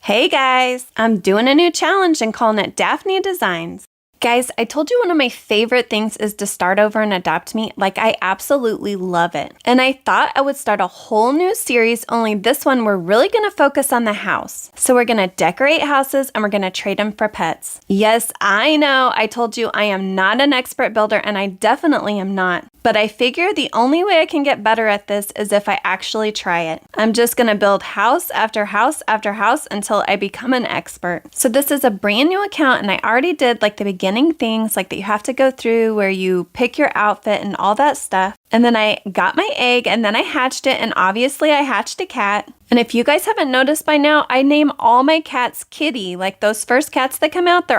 Hey guys, I'm doing a new challenge and calling it Daphne Designs. Guys, I told you one of my favorite things is to start over and adopt me. Like, I absolutely love it. And I thought I would start a whole new series, only this one we're really going to focus on the house. So we're going to decorate houses and we're going to trade them for pets. Yes, I know, I told you I am not an expert builder and I definitely am not. But I figure the only way I can get better at this is if I actually try it. I'm just going to build house after house after house until I become an expert. So this is a brand new account and I already did like the beginning things like that you have to go through where you pick your outfit and all that stuff. And then I got my egg and then I hatched it, and obviously I hatched a cat. And if you guys haven't noticed by now, I name all my cats Kitty. Like those first cats that come out, they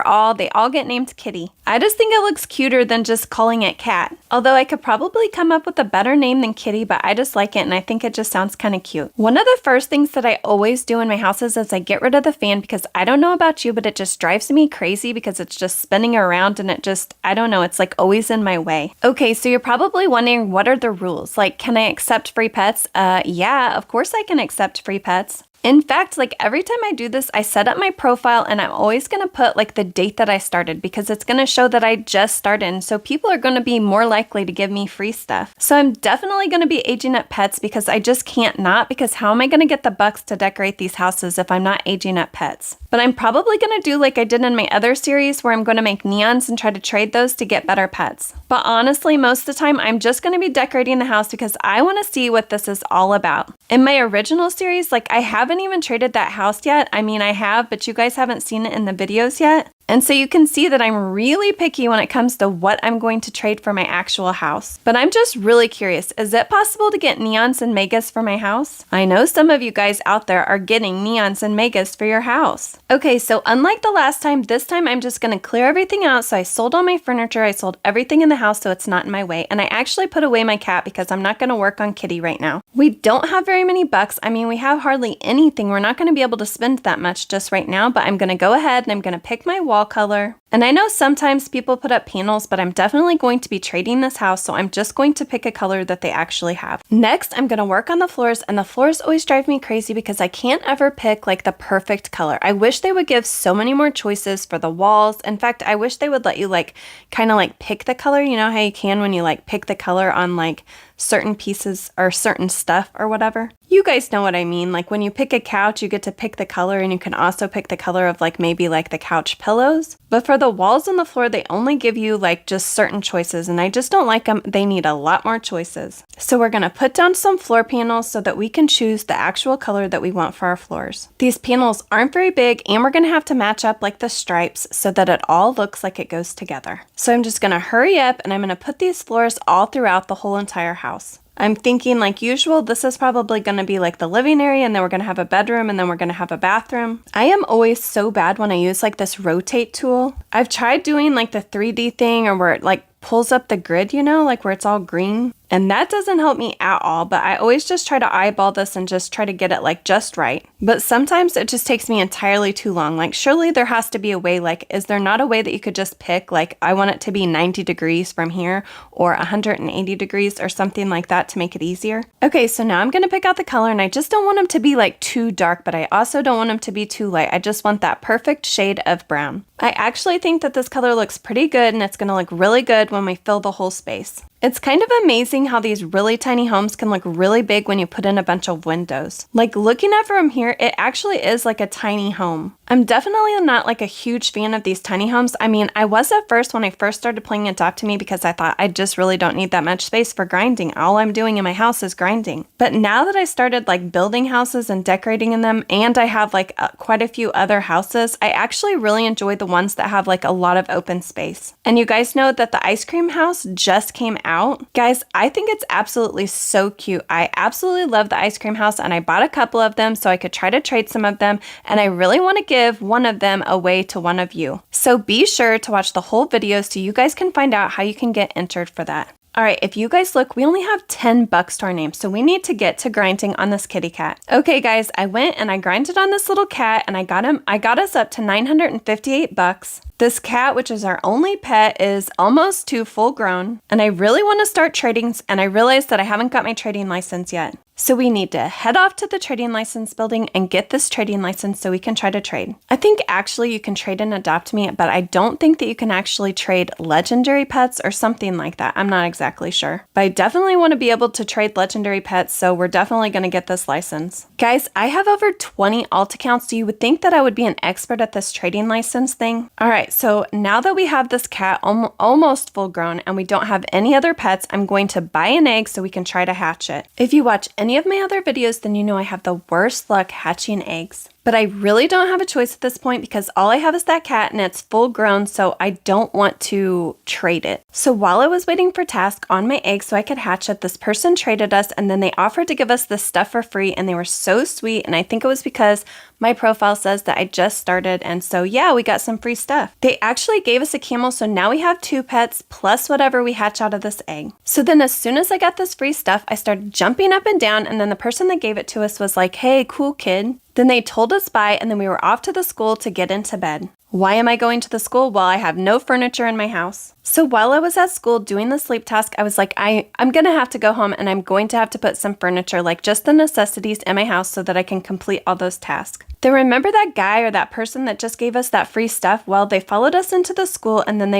all get named Kitty. I just think it looks cuter than just calling it cat. Although I could probably come up with a better name than Kitty, but I just like it and I think it just sounds kind of cute. One of the first things that I always do in my houses is I get rid of the fan, because I don't know about you, but it just drives me crazy because it's just spinning around and it just, I don't know, it's like always in my way. Okay, so you're probably wondering, what are the rules? Like, can I accept free pets? Yeah, of course I can accept free pets. In fact, like every time I do this, I set up my profile and I'm always going to put like the date that I started, because it's going to show that I just started. And so people are going to be more likely to give me free stuff. So I'm definitely going to be aging up pets, because I just can't not, because how am I going to get the bucks to decorate these houses if I'm not aging up pets? But I'm probably going to do like I did in my other series, where I'm going to make neons and try to trade those to get better pets. But honestly, most of the time, I'm just going to be decorating the house because I want to see what this is all about. In my original series, like I haven't even traded that house yet. I mean, I have, but you guys haven't seen it in the videos yet. And so you can see that I'm really picky when it comes to what I'm going to trade for my actual house. But I'm just really curious, is it possible to get neons and megas for my house? I know some of you guys out there are getting neons and megas for your house. Okay, so unlike the last time, this time I'm just going to clear everything out. So I sold all my furniture, I sold everything in the house so it's not in my way. And I actually put away my cat because I'm not going to work on Kitty right now. We don't have very many bucks. I mean, we have hardly anything. We're not going to be able to spend that much just right now, but I'm going to go ahead and I'm going to pick my wall color. And I know sometimes people put up panels, but I'm definitely going to be trading this house, so I'm just going to pick a color that they actually have. Next, I'm going to work on the floors, and the floors always drive me crazy because I can't ever pick like the perfect color. I wish they would give so many more choices for the walls. In fact, I wish they would let you like kind of like pick the color. You know how you can when you like pick the color on like certain pieces or certain stuff or whatever. You guys know what I mean. Like when you pick a couch, you get to pick the color, and you can also pick the color of like maybe like the couch pillows. But for the walls and the floor, they only give you like just certain choices, and I just don't like them. They need a lot more choices. So we're going to put down some floor panels so that we can choose the actual color that we want for our floors. These panels aren't very big, and we're going to have to match up like the stripes so that it all looks like it goes together. So I'm just going to hurry up, and I'm going to put these floors all throughout the whole entire house. I'm thinking like usual, this is probably going to be like the living area, and then we're going to have a bedroom, and then we're going to have a bathroom. I am always so bad when I use like this rotate tool. I've tried doing like the 3D thing, or where it like pulls up the grid, you know, like where it's all green. And that doesn't help me at all, but I always just try to eyeball this and just try to get it like just right. But sometimes it just takes me entirely too long. Like surely there has to be a way, like is there not a way that you could just pick like I want it to be 90 degrees from here or 180 degrees or something like that to make it easier? Okay, so now I'm going to pick out the color, and I just don't want them to be like too dark, but I also don't want them to be too light. I just want that perfect shade of brown. I actually think that this color looks pretty good, and it's going to look really good when we fill the whole space. It's kind of amazing how these really tiny homes can look really big when you put in a bunch of windows. Like looking at it from here, it actually is like a tiny home. I'm definitely not like a huge fan of these tiny homes. I mean, I was at first when I first started playing Adopt-Me, because I thought I just really don't need that much space for grinding. All I'm doing in my house is grinding. But now that I started like building houses and decorating in them, and I have like quite a few other houses, I actually really enjoy the ones that have like a lot of open space. And you guys know that the ice cream house just came out. Guys, I think it's absolutely so cute. I absolutely love the ice cream house, and I bought a couple of them so I could try to trade some of them, and I really want to give one of them away to one of you. So be sure to watch the whole video so you guys can find out how you can get entered for that. All right, if you guys look, we only have 10 bucks to our name, so we need to get to grinding on this kitty cat. Okay, guys, I went and I grinded on this little cat, and I got us up to 958 bucks. This cat, which is our only pet, is almost 2 full grown, and I really want to start trading, and I realized that I haven't got my trading license yet. So we need to head off to the trading license building and get this trading license so we can try to trade. I think actually you can trade in adoptme, but I don't think that you can actually trade legendary pets or something like that. I'm not exactly sure. But I definitely want to be able to trade legendary pets, so we're definitely going to get this license. Guys, I have over 20 alt accounts, so you would think that I would be an expert at this trading license thing. Alright, so now that we have this cat almost full grown and we don't have any other pets, I'm going to buy an egg so we can try to hatch it. If you watch any of my other videos, then you know I have the worst luck hatching eggs. But I really don't have a choice at this point because all I have is that cat and it's full grown, so I don't want to trade it. So while I was waiting for task on my egg so I could hatch it, this person traded us and then they offered to give us this stuff for free and they were so sweet, and I think it was because my profile says that I just started, and so yeah, we got some free stuff. They actually gave us a camel, so now we have 2 pets plus whatever we hatch out of this egg. So then as soon as I got this free stuff, I started jumping up and down, and then the person that gave it to us was like, "Hey, cool kid." Then they told us bye, and then we were off to the school to get into bed. Why am I going to the school? Well, I have no furniture in my house. So while I was at school doing the sleep task, I was like, I'm gonna have to go home and I'm going to have to put some furniture, like just the necessities in my house so that I can complete all those tasks. Then remember that guy or that person that just gave us that free stuff? Well, they followed us into the school and then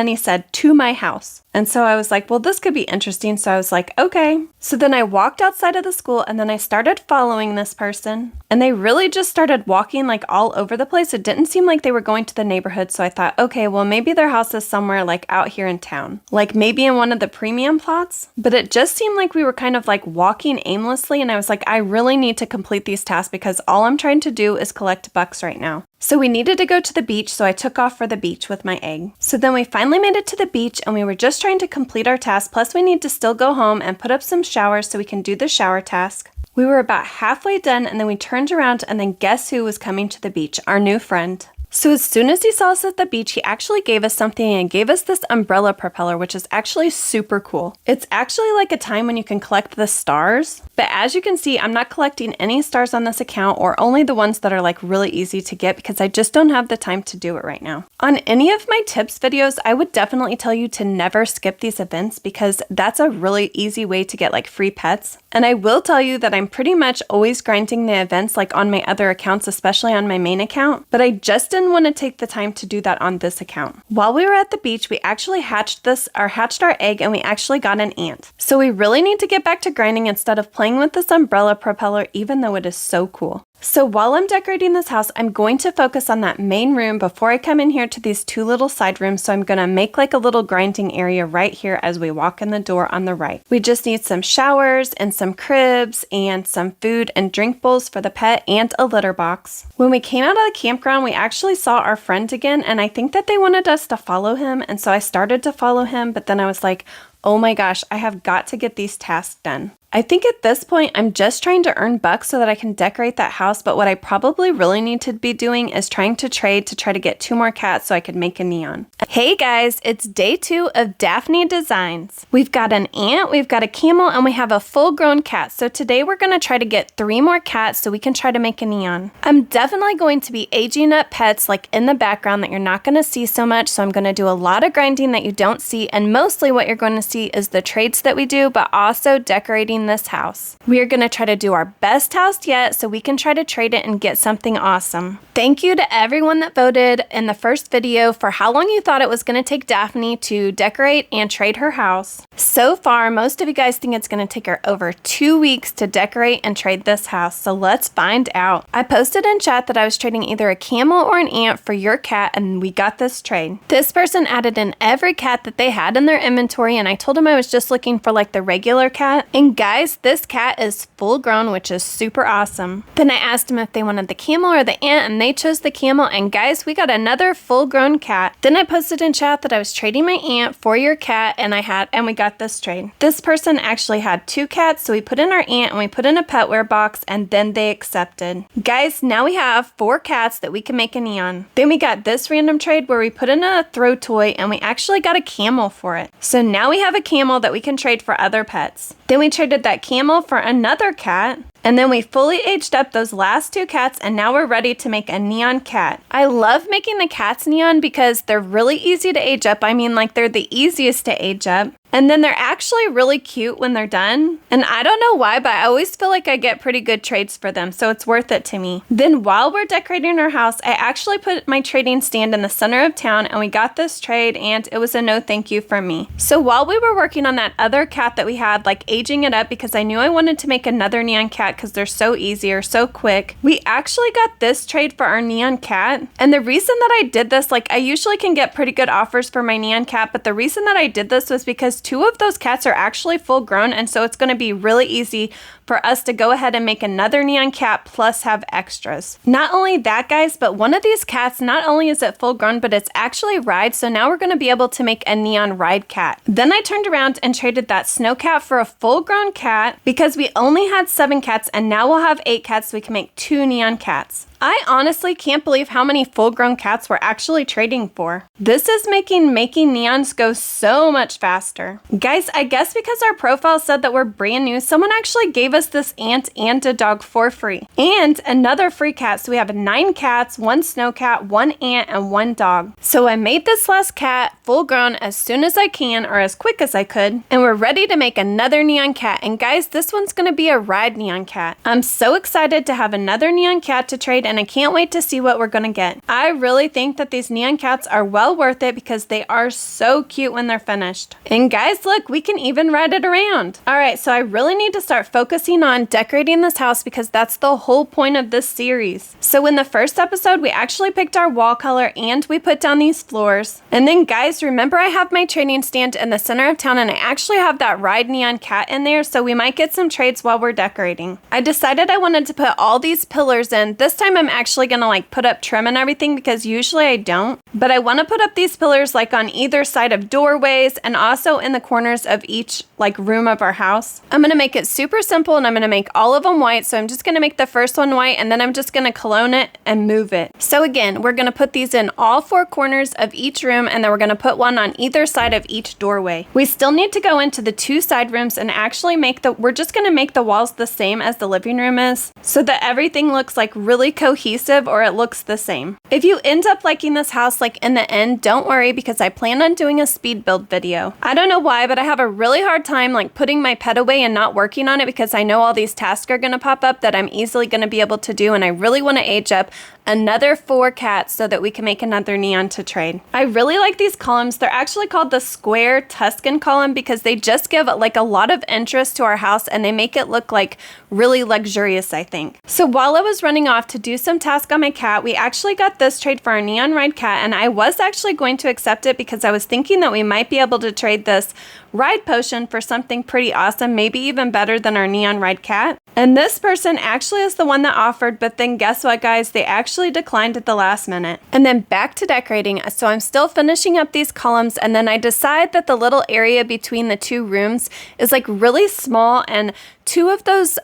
he said, "To my house." And so I was like, well, this could be interesting. So I was like, okay. So then I walked outside of the school and then I started following this person. And they really just started walking like all over the place. It didn't seem like they were going to the neighborhood. So I thought, okay, well, maybe their house is somewhere like out here in town. Like maybe in one of the premium plots. But it just seemed like we were kind of like walking aimlessly. And I was like, I really need to complete these tasks because all I'm trying to do is collect bucks right now. So we needed to go to the beach, so I took off for the beach with my egg. So then we finally made it to the beach and we were just trying to complete our task, plus we need to still go home and put up some showers so we can do the shower task. We were about halfway done and then we turned around and then guess who was coming to the beach? Our new friend. So as soon as he saw us at the beach, he actually gave us something and gave us this umbrella propeller, which is actually super cool. It's actually like a time when you can collect the stars. But as you can see, I'm not collecting any stars on this account, or only the ones that are like really easy to get because I just don't have the time to do it right now. On any of my tips videos, I would definitely tell you to never skip these events because that's a really easy way to get like free pets. And I will tell you that I'm pretty much always grinding the events like on my other accounts, especially on my main account, but I just didn't want to take the time to do that on this account. While we were at the beach, we actually hatched our egg and we actually got an ant. So we really need to get back to grinding instead of playing with this umbrella propeller, even though it is so cool. So while I'm decorating this house, I'm going to focus on that main room before I come in here to these 2 little side rooms. So I'm going to make like a little grinding area right here as we walk in the door on the right. We just need some showers and some cribs and some food and drink bowls for the pet and a litter box. When we came out of the campground, we actually saw our friend again, and I think that they wanted us to follow him. And so I started to follow him, but then I was like, oh my gosh, I have got to get these tasks done. I think at this point, I'm just trying to earn bucks so that I can decorate that house, but what I probably really need to be doing is trying to trade to try to get 2 more cats so I could make a neon. Hey guys, it's day 2 of Daphne Designs. We've got an ant, we've got a camel, and we have a full-grown cat. So today we're going to try to get 3 more cats so we can try to make a neon. I'm definitely going to be aging up pets like in the background that you're not going to see so much, so I'm going to do a lot of grinding that you don't see, and mostly what you're going to see is the trades that we do, but also decorating this house. We are going to try to do our best house yet so we can try to trade it and get something awesome. Thank you to everyone that voted in the first video for how long you thought it was going to take Daphne to decorate and trade her house. So far, most of you guys think it's going to take her over 2 weeks to decorate and trade this house, so let's find out. I posted in chat that I was trading either a camel or an ant for your cat, and we got this trade. This person added in every cat that they had in their inventory, and I told him I was just looking for like the regular cat. And guys, this cat is full grown, which is super awesome. Then I asked them if they wanted the camel or the ant, and they chose the camel, and guys, we got another full grown cat. Then I posted in chat that I was trading my ant for your cat, and we got this trade. This person actually had 2 cats, so we put in our ant and we put in a petware box, and then they accepted. Guys, now we have 4 cats that we can make a neon. Then we got this random trade where we put in a throw toy and we actually got a camel for it. So now we have a camel that we can trade for other pets. Then we traded that camel for another cat, and then we fully aged up those last 2 cats, and now we're ready to make a neon cat. I love making the cats neon because they're really easy to age up. I mean, like, they're the easiest to age up. And then they're actually really cute when they're done. And I don't know why, but I always feel like I get pretty good trades for them, so it's worth it to me. Then while we're decorating our house, I actually put my trading stand in the center of town, and we got this trade, and it was a no thank you from me. So while we were working on that other cat that we had, like aging it up because I knew I wanted to make another neon cat because they're so easy or so quick, we actually got this trade for our neon cat. And the reason that I did this, like I usually can get pretty good offers for my neon cat, but the reason that I did this was because 2 of those cats are actually full grown, and so it's going to be really easy for us to go ahead and make another neon cat plus have extras. Not only that, guys, but one of these cats, not only is it full grown, but it's actually ride, so now we're going to be able to make a neon ride cat. Then I turned around and traded that snow cat for a full grown cat because we only had 7 cats, and now we'll have 8 cats, so we can make 2 neon cats. I honestly can't believe how many full-grown cats we're actually trading for. This is making neons go so much faster. Guys, I guess because our profile said that we're brand new, someone actually gave us this ant and a dog for free. And another free cat, so we have 9 cats, 1 snow cat, 1 ant, and 1 dog. So I made this last cat full-grown as soon as I can, or as quick as I could, and we're ready to make another neon cat. And guys, this one's gonna be a ride neon cat. I'm so excited to have another neon cat to trade, and I can't wait to see what we're gonna get. I really think that these neon cats are well worth it because they are so cute when they're finished. And guys, look, we can even ride it around. All right, so I really need to start focusing on decorating this house because that's the whole point of this series. So in the first episode, we actually picked our wall color and we put down these floors. And then guys, remember I have my trading stand in the center of town, and I actually have that ride neon cat in there, so we might get some trades while we're decorating. I decided I wanted to put all these pillars in. This time I'm actually gonna like put up trim and everything because usually I don't, but I want to put up these pillars like on either side of doorways and also in the corners of each like room of our house. I'm gonna make it super simple, and I'm gonna make all of them white. So I'm just gonna make the first one white, and then I'm just gonna cologne it and move it. So again, we're gonna put these in all 4 corners of each room, and then we're gonna put one on either side of each doorway. We still need to go into the 2 side rooms and actually we're just gonna make the walls the same as the living room is, so that everything looks like really cohesive, or it looks the same. If you end up liking this house like in the end, don't worry because I plan on doing a speed build video. I don't know why, but I have a really hard time like putting my pet away and not working on it because I know all these tasks are gonna pop up that I'm easily gonna be able to do, and I really want to age up another 4 cats so that we can make another neon to trade. I really like these columns. They're actually called the square Tuscan column because they just give like a lot of interest to our house, and they make it look like really luxurious, I think. So while I was running off to do some tasks on my cat, we actually got this trade for our neon ride cat, and I was actually going to accept it because I was thinking that we might be able to trade this ride potion for something pretty awesome, maybe even better than our neon ride cat. And this person actually is the one that offered, but then guess what, guys? They actually declined at the last minute. And then back to decorating. So I'm still finishing up these columns, and then I decide that the little area between the 2 rooms is like really small, and 2 of those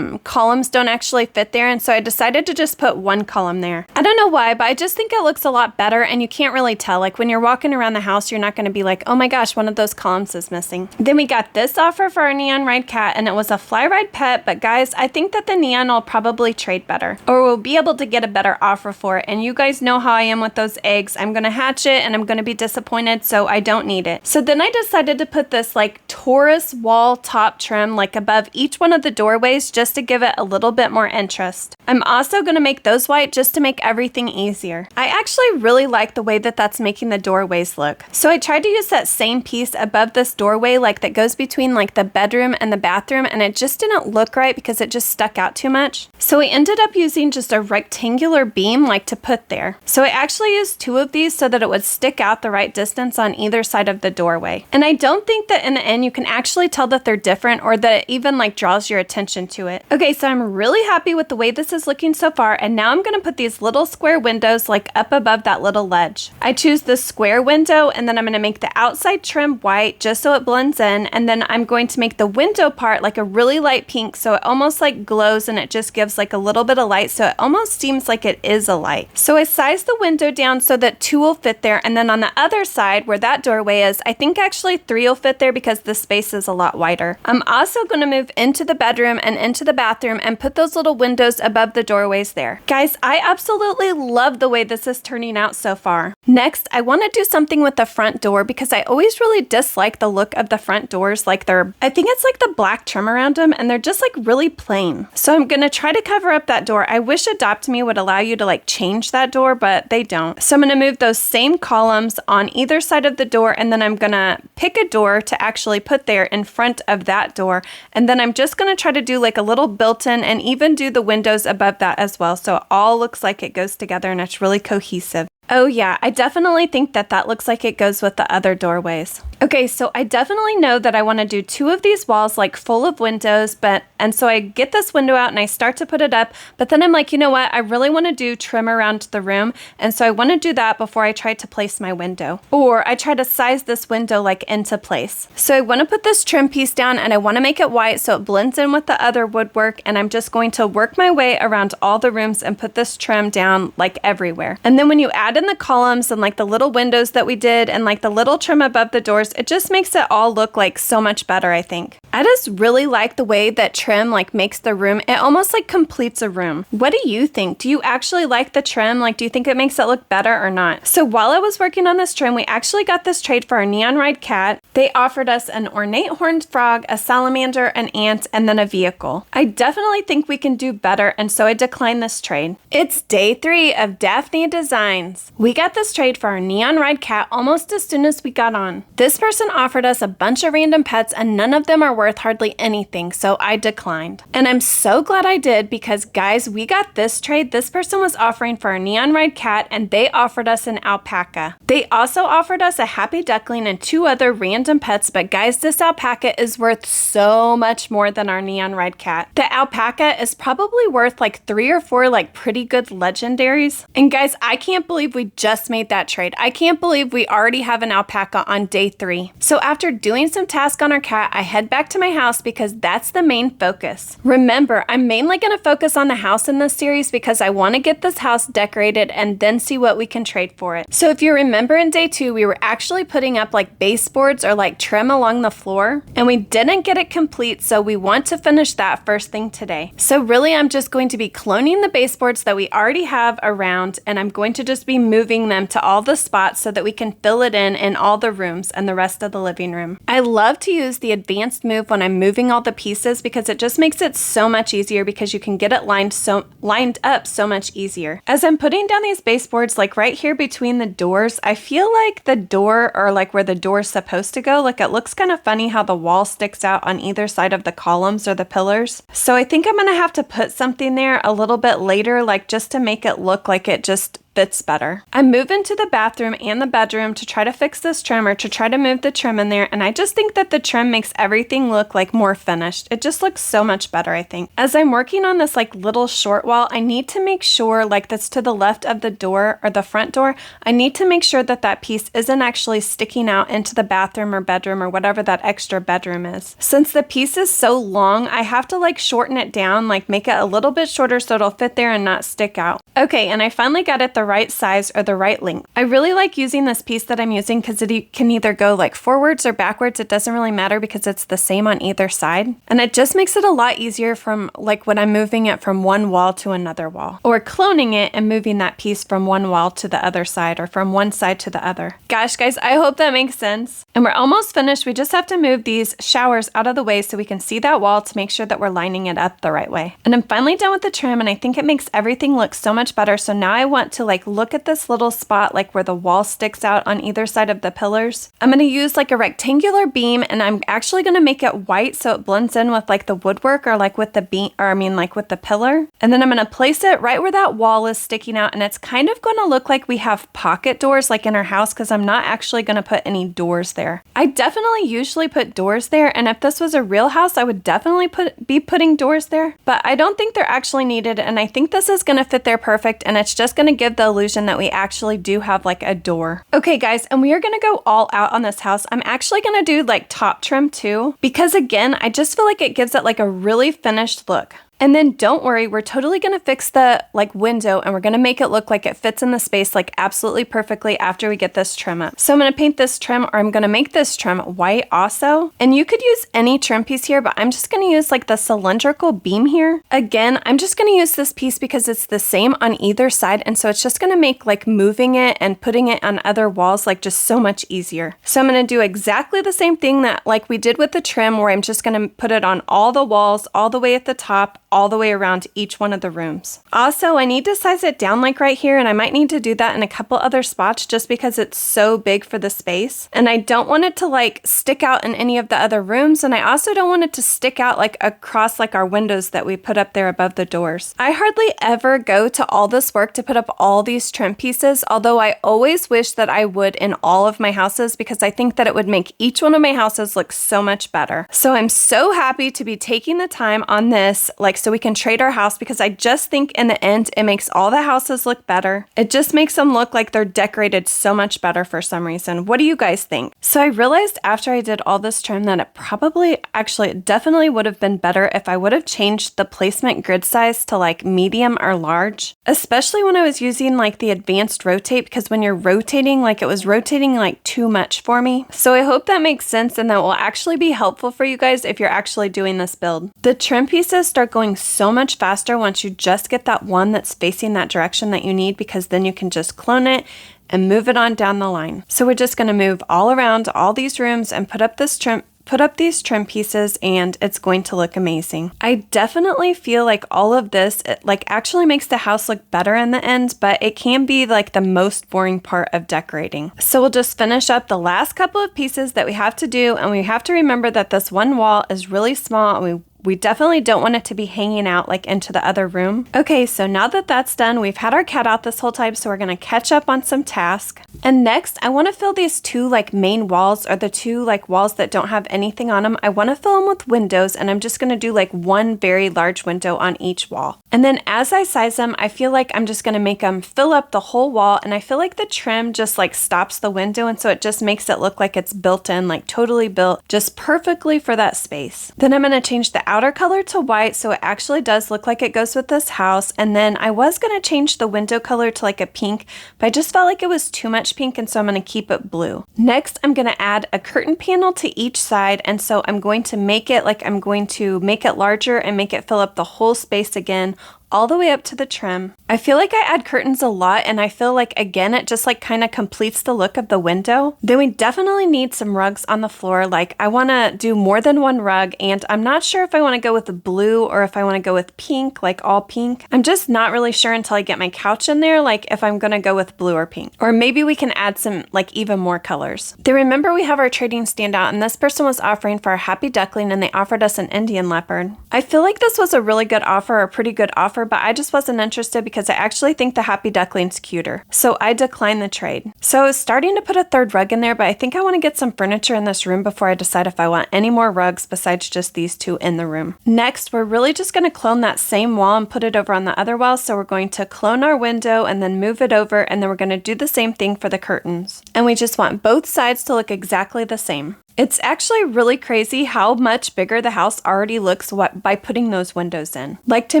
columns don't actually fit there, and so I decided to just put 1 column there. I don't know why, but I just think it looks a lot better, and you can't really tell. Like when you're walking around the house, you're not going to be like, oh my gosh, one of those columns is missing. Then we got this offer for our neon ride cat, and it was a fly ride pet, but guys, I think that the neon will probably trade better, or we'll be able to get a better offer for it. And you guys know how I am with those eggs. I'm going to hatch it, and I'm going to be disappointed, so I don't need it. So then I decided to put this like Taurus wall top trim like above each one of the doorways just to give it a little bit more interest. I'm also going to make those white just to make everything easier. I actually really like the way that that's making the doorways look. So I tried to use that same piece above this doorway like that goes between like the bedroom and the bathroom, and it just didn't look right because it just stuck out too much. So we ended up using just a rectangular beam like to put there. So I actually used 2 of these so that it would stick out the right distance on either side of the doorway. And I don't think that in the end you can actually tell that they're different, or that it even like draws your attention to it. Okay, so I'm really happy with the way this is looking so far, and now I'm going to put these little square windows like up above that little ledge. I choose the square window, and then I'm going to make the outside trim white just so it blends in, and then I'm going to make the window part like a really light pink so it almost like glows, and it just gives like a little bit of light so it almost seems like it is a light. So I sized the window down so that 2 will fit there, and then on the other side where that doorway is, I think actually 3 will fit there because the space is a lot wider. I'm also going to move into into the bedroom and into the bathroom and put those little windows above the doorways there. Guys, I absolutely love the way this is turning out so far. Next, I want to do something with the front door because I always really dislike the look of the front doors. Like I think it's like the black trim around them and they're just like really plain. So I'm going to try to cover up that door. I wish adoptme would allow you to like change that door, but they don't. So I'm going to move those same columns on either side of the door, and then I'm going to pick a door to actually put there in front of that door. And then I'm just going to try to do like a little built-in and even do the windows above that as well. So it all looks like it goes together and it's really cohesive. Oh yeah, I definitely think that looks like it goes with the other doorways. Okay, so I definitely know that I want to do 2 of these walls like full of windows, and so I get this window out and I start to put it up, but then I'm like, you know what, I really want to do trim around the room, and so I want to do that before I try to place my window. Or I try to size this window like into place. So I want to put this trim piece down and I want to make it white so it blends in with the other woodwork, and I'm just going to work my way around all the rooms and put this trim down like everywhere. And then when you add in the columns and like the little windows that we did and like the little trim above the doors, it just makes it all look like so much better, I think. I just really like the way that trim like makes the room, it almost like completes a room. What do you think? Do you actually like the trim? Like, do you think it makes it look better or not? So while I was working on this trim, we actually got this trade for our neon ride cat. They offered us an ornate horned frog, a salamander, an ant, and then a vehicle. I definitely think we can do better, and so I declined this trade. It's day 3 of Daphne Designs. We got this trade for our neon ride cat almost as soon as we got on. This person offered us a bunch of random pets and none of them are worth hardly anything, so I declined. And I'm so glad I did because guys, we got this trade. This person was offering for our neon ride cat and they offered us an alpaca. They also offered us a happy duckling and 2 other random pets, but guys, this alpaca is worth so much more than our neon ride cat. The alpaca is probably worth like 3 or 4 like pretty good legendaries. And guys, I can't believe we just made that trade. I can't believe we already have an alpaca on day 3. So after doing some tasks on our cat, I head back to my house because that's the main focus. Remember, I'm mainly going to focus on the house in this series because I want to get this house decorated and then see what we can trade for it. So if you remember in day 2, we were actually putting up like baseboards or like trim along the floor and we didn't get it complete, so we want to finish that first thing today. So really, I'm just going to be cloning the baseboards that we already have around, and I'm going to just be moving them to all the spots so that we can fill it in all the rooms and the rest of the living room. I love to use the advanced move when I'm moving all the pieces because it just makes it so much easier because you can get it lined up so much easier. As I'm putting down these baseboards, like right here between the doors, I feel like the door, or like where the door is supposed to go, like it looks kind of funny how the wall sticks out on either side of the columns or the pillars. So I think I'm gonna have to put something there a little bit later, like just to make it look like it just fits better. I move into the bathroom and the bedroom to try to fix this trim, or to try to move the trim in there, and I just think that the trim makes everything look like more finished. It just looks so much better, I think. As I'm working on this like little short wall, I need to make sure, like that's to the left of the door or the front door, I need to make sure that that piece isn't actually sticking out into the bathroom or bedroom or whatever that extra bedroom is. Since the piece is so long, I have to like shorten it down, like make it a little bit shorter so it'll fit there and not stick out. Okay, and I finally got it the right size or the right length. I really like using this piece that I'm using because it can either go like forwards or backwards. It doesn't really matter because it's the same on either side. And it just makes it a lot easier from like when I'm moving it from one wall to another wall, or cloning it and moving that piece from one wall to the other side, or from one side to the other. Gosh, guys, I hope that makes sense. And we're almost finished. We just have to move these showers out of the way so we can see that wall to make sure that we're lining it up the right way. And I'm finally done with the trim, and I think it makes everything look so much better. So now I want to like look at this little spot like where the wall sticks out on either side of the pillars. I'm going to use like a rectangular beam, and I'm actually going to make it white so it blends in with like the woodwork, or like with the beam, or I mean like with the pillar. And then I'm going to place it right where that wall is sticking out, and it's kind of going to look like we have pocket doors like in our house, because I'm not actually going to put any doors there. I definitely usually put doors there, and if this was a real house, I would definitely be putting doors there, but I don't think they're actually needed, and I think this is going to fit there perfect, and it's just going to give the illusion that we actually do have like a door. Okay guys, and we are going to go all out on this house. I'm actually going to do like top trim too, because again, I just feel like it gives it like a really finished look. And then don't worry, we're totally gonna fix the window and we're gonna make it look like it fits in the space like absolutely perfectly after we get this trim up. So I'm gonna paint this trim, or I'm gonna make this trim white also. And you could use any trim piece here, but I'm just gonna use like the cylindrical beam here. Again, I'm just gonna use this piece because it's the same on either side, and so it's just gonna make like moving it and putting it on other walls like just so much easier. So I'm gonna do exactly the same thing that like we did with the trim, where I'm just gonna put it on all the walls, all the way at the top, all the way around each one of the rooms. Also, I need to size it down like right here, and I might need to do that in a couple other spots just because it's so big for the space. And I don't want it to like stick out in any of the other rooms, and I also don't want it to stick out like across like our windows that we put up there above the doors. I hardly ever go to all this work to put up all these trim pieces, although I always wish that I would in all of my houses, because I think that it would make each one of my houses look so much better. So I'm so happy to be taking the time on this, like so we can trade our house, because I just think in the end it makes all the houses look better. It just makes them look like they're decorated so much better for some reason. What do you guys think? So I realized after I did all this trim that it definitely would have been better if I would have changed the placement grid size to like medium or large, especially when I was using like the advanced rotate, because when you're rotating, like it was rotating like too much for me. So I hope that makes sense and that will actually be helpful for you guys if you're actually doing this build. The trim pieces start going so much faster once you just get that one that's facing that direction that you need, because then you can just clone it and move it on down the line. So we're just going to move all around all these rooms and put up these trim pieces, and it's going to look amazing. I definitely feel like all of this like actually makes the house look better in the end, but it can be like the most boring part of decorating. So we'll just finish up the last couple of pieces that we have to do, and we have to remember that this one wall is really small, and we definitely don't want it to be hanging out like into the other room. Okay, so now that that's done, we've had our cat out this whole time, so we're gonna catch up on some tasks. And next, I wanna fill these two like main walls, or the two like walls that don't have anything on them. I wanna fill them with windows, and I'm just gonna do like one very large window on each wall. And then as I size them, I feel like I'm just gonna make them fill up the whole wall, and I feel like the trim just like stops the window, and so it just makes it look like it's built in, like totally built just perfectly for that space. Then I'm gonna change the outer color to white, so it actually does look like it goes with this house. And then I was going to change the window color to like a pink, but I just felt like it was too much pink, and so I'm going to keep it blue. Next, I'm going to add a curtain panel to each side, and so I'm going to make it larger and make it fill up the whole space again, all the way up to the trim. I feel like I add curtains a lot, and I feel like again it just like kind of completes the look of the window. Then we definitely need some rugs on the floor. Like I want to do more than one rug, and I'm not sure if I want to go with the blue or if I want to go with pink, like all pink. I'm just not really sure until I get my couch in there, like if I'm going to go with blue or pink. Or maybe we can add some like even more colors. Then remember we have our trading stand out, and this person was offering for a happy duckling, and they offered us an Indian leopard. I feel like this was a really good offer, a pretty good offer, but I just wasn't interested because I actually think the happy duckling's cuter. So I declined the trade. So I was starting to put a third rug in there, but I think I want to get some furniture in this room before I decide if I want any more rugs besides just these two in the room. Next, we're really just going to clone that same wall and put it over on the other wall. So we're going to clone our window and then move it over, and then we're going to do the same thing for the curtains. And we just want both sides to look exactly the same. It's actually really crazy how much bigger the house already looks by putting those windows in. Like to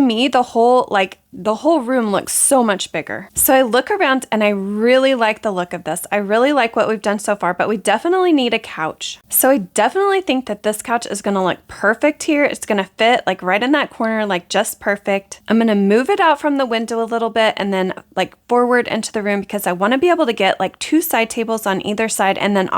me, the whole room looks so much bigger. So I look around and I really like the look of this. I really like what we've done so far, but we definitely need a couch. So I definitely think that this couch is gonna look perfect here. It's gonna fit like right in that corner, like just perfect. I'm gonna move it out from the window a little bit and then like forward into the room, because I wanna be able to get like two side tables on either side, and then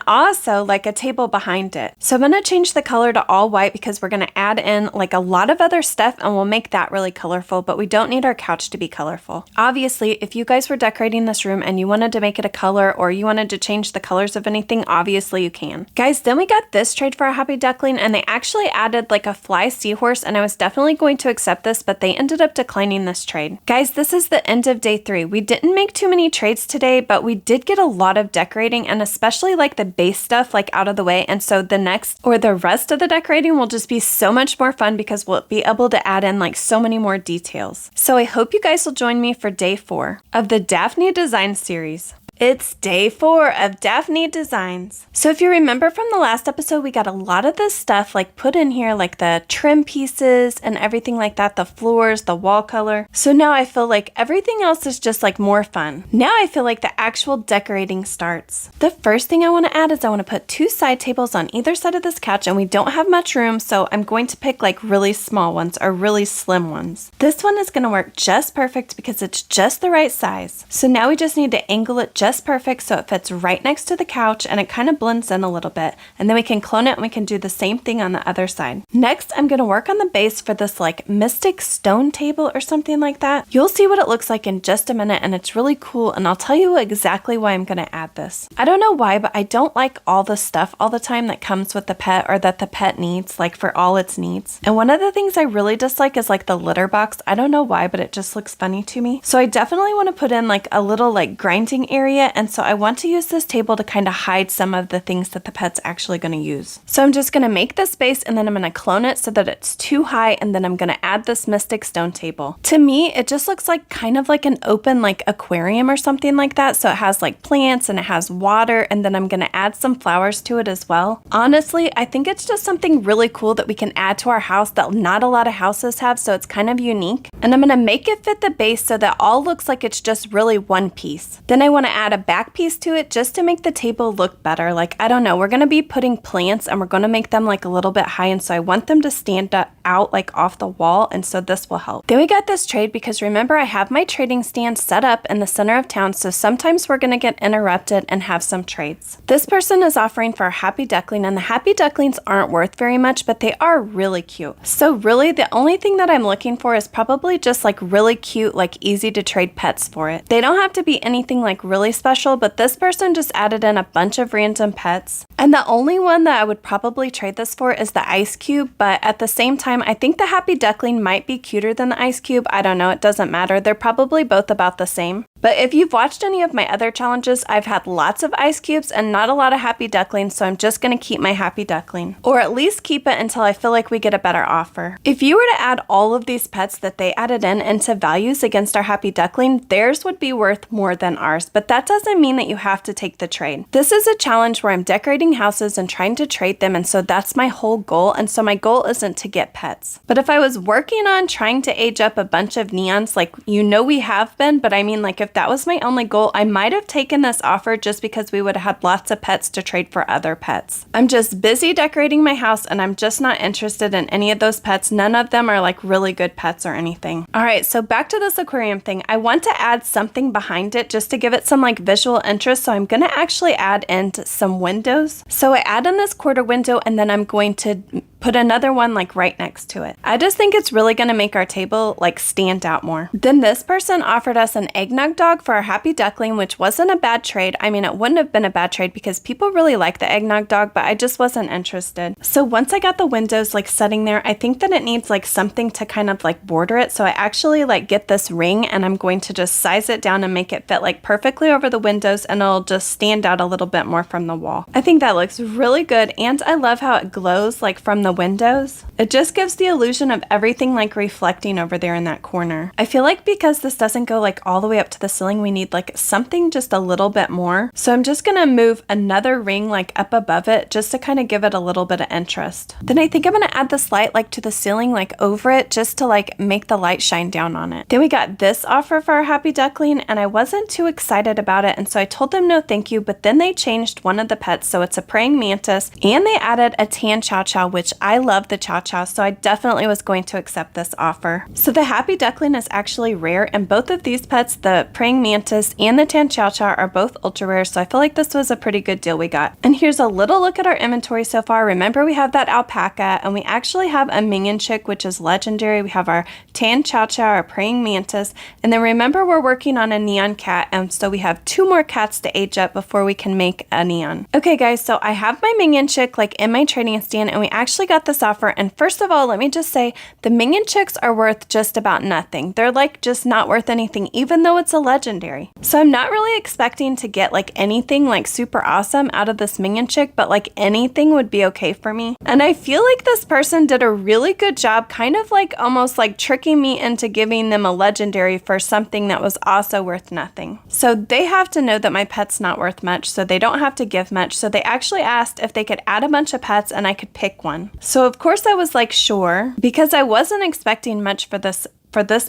also like a table behind it. So I'm gonna change the color to all white because we're gonna add in like a lot of other stuff, and we'll make that really colorful, but we don't need our couch to be colorful. Obviously, if you guys were decorating this room and you wanted to make it a color, or you wanted to change the colors of anything, obviously you can. Guys, then we got this trade for a happy duckling, and they actually added like a fly seahorse, and I was definitely going to accept this, but they ended up declining this trade. Guys, this is the end of day 3. We didn't make too many trades today, but we did get a lot of decorating, and especially like the base stuff like out of the way, and so the rest of the decorating will just be so much more fun because we'll be able to add in like so many more details. So I hope you guys will join me for day 4 of the Daphne Designs series. It's day 4 of Daphne Designs. So if you remember from the last episode, we got a lot of this stuff like put in here, like the trim pieces and everything like that, the floors, the wall color. So now I feel like everything else is just like more fun. Now I feel like the actual decorating starts. The first thing I want to add is I want to put 2 side tables on either side of this couch, and we don't have much room, so I'm going to pick like really small ones or really slim ones. This one is going to work just perfect because it's just the right size. So now we just need to angle it just perfect so it fits right next to the couch and it kind of blends in a little bit. And then we can clone it and we can do the same thing on the other side. Next, I'm going to work on the base for this like mystic stone table or something like that. You'll see what it looks like in just a minute, and it's really cool, and I'll tell you exactly why I'm going to add this. I don't know why, but I don't like all the stuff all the time that comes with the pet or that the pet needs, like for all its needs. And one of the things I really dislike is like the litter box. I don't know why, but it just looks funny to me. So I definitely want to put in like a little like grinding area, and so I want to use this table to kind of hide some of the things that the pet's actually going to use. So I'm just going to make this base, and then I'm going to clone it so that it's too high, and then I'm going to add this mystic stone table. To me, it just looks like kind of like an open like aquarium or something like that. So it has like plants and it has water, and then I'm going to add some flowers to it as well. Honestly, I think it's just something really cool that we can add to our house that not a lot of houses have, so it's kind of unique. And I'm going to make it fit the base so that all looks like it's just really one piece. Then I want to add a back piece to it just to make the table look better. Like, I don't know, we're going to be putting plants and we're going to make them like a little bit high, and so I want them to stand out like off the wall, and so this will help. Then we got this trade because remember I have my trading stand set up in the center of town, so sometimes we're going to get interrupted and have some trades. This person is offering for a happy duckling, and the happy ducklings aren't worth very much, but they are really cute. So really the only thing that I'm looking for is probably just like really cute, like easy to trade pets for it. They don't have to be anything like really special, but this person just added in a bunch of random pets. And the only one that I would probably trade this for is the ice cube, but at the same time, I think the happy duckling might be cuter than the ice cube. I don't know, it doesn't matter. They're probably both about the same. But if you've watched any of my other challenges, I've had lots of ice cubes and not a lot of happy ducklings, so I'm just going to keep my happy duckling. Or at least keep it until I feel like we get a better offer. If you were to add all of these pets that they added in into values against our happy duckling, theirs would be worth more than ours, but that doesn't mean that you have to take the trade. This is a challenge where I'm decorating houses and trying to trade them, and so that's my whole goal, and so my goal isn't to get pets. But if I was working on trying to age up a bunch of neons, like we have been, but I mean like if that was my only goal, I might have taken this offer just because we would have had lots of pets to trade for other pets. I'm just busy decorating my house, and I'm just not interested in any of those pets. None of them are like really good pets or anything. All right, so back to this aquarium thing. I want to add something behind it just to give it some like visual interest, so I'm going to actually add in some windows. So I add in this quarter window, and then I'm going to put another one like right next to it. I just think it's really going to make our table like stand out more. Then this person offered us an eggnog dog for our happy duckling, which wasn't a bad trade. I mean, it wouldn't have been a bad trade because people really like the eggnog dog, but I just wasn't interested. So once I got the windows like setting there, I think that it needs like something to kind of like border it. So I actually like get this ring, and I'm going to just size it down and make it fit like perfectly over the windows, and it'll just stand out a little bit more from the wall. I think that looks really good, and I love how it glows like from the windows. It just gives the illusion of everything like reflecting over there in that corner. I feel like because this doesn't go like all the way up to the ceiling, we need like something just a little bit more. So I'm just gonna move another ring like up above it just to kind of give it a little bit of interest. Then I think I'm gonna add this light like to the ceiling, like over it, just to like make the light shine down on it. Then we got this offer for our happy duckling, and I wasn't too excited about it, and so I told them no thank you, but then they changed one of the pets, so it's a praying mantis, and they added a tan chow chow, which I love the chow chow, so I definitely was going to accept this offer. So the happy duckling is actually rare, and both of these pets, the praying mantis and the tan chow chow, are both ultra rare, so I feel like this was a pretty good deal we got. And here's a little look at our inventory so far. Remember, we have that alpaca, and we actually have a minion chick, which is legendary. We have our tan chow chow, our praying mantis, and then remember we're working on a neon cat, and so we have 2 more cats to age up before we can make a neon. Okay guys, so I have my minion chick like in my trading stand, and we actually got got this offer, and first of all, let me just say, the minion chicks are worth just about nothing. They're like just not worth anything, even though it's a legendary. So I'm not really expecting to get like anything like super awesome out of this minion chick, but like anything would be okay for me. And I feel like this person did a really good job kind of like almost like tricking me into giving them a legendary for something that was also worth nothing. So they have to know that my pet's not worth much, so they don't have to give much. So they actually asked if they could add a bunch of pets and I could pick one. So of course I was like, sure, because I wasn't expecting much for this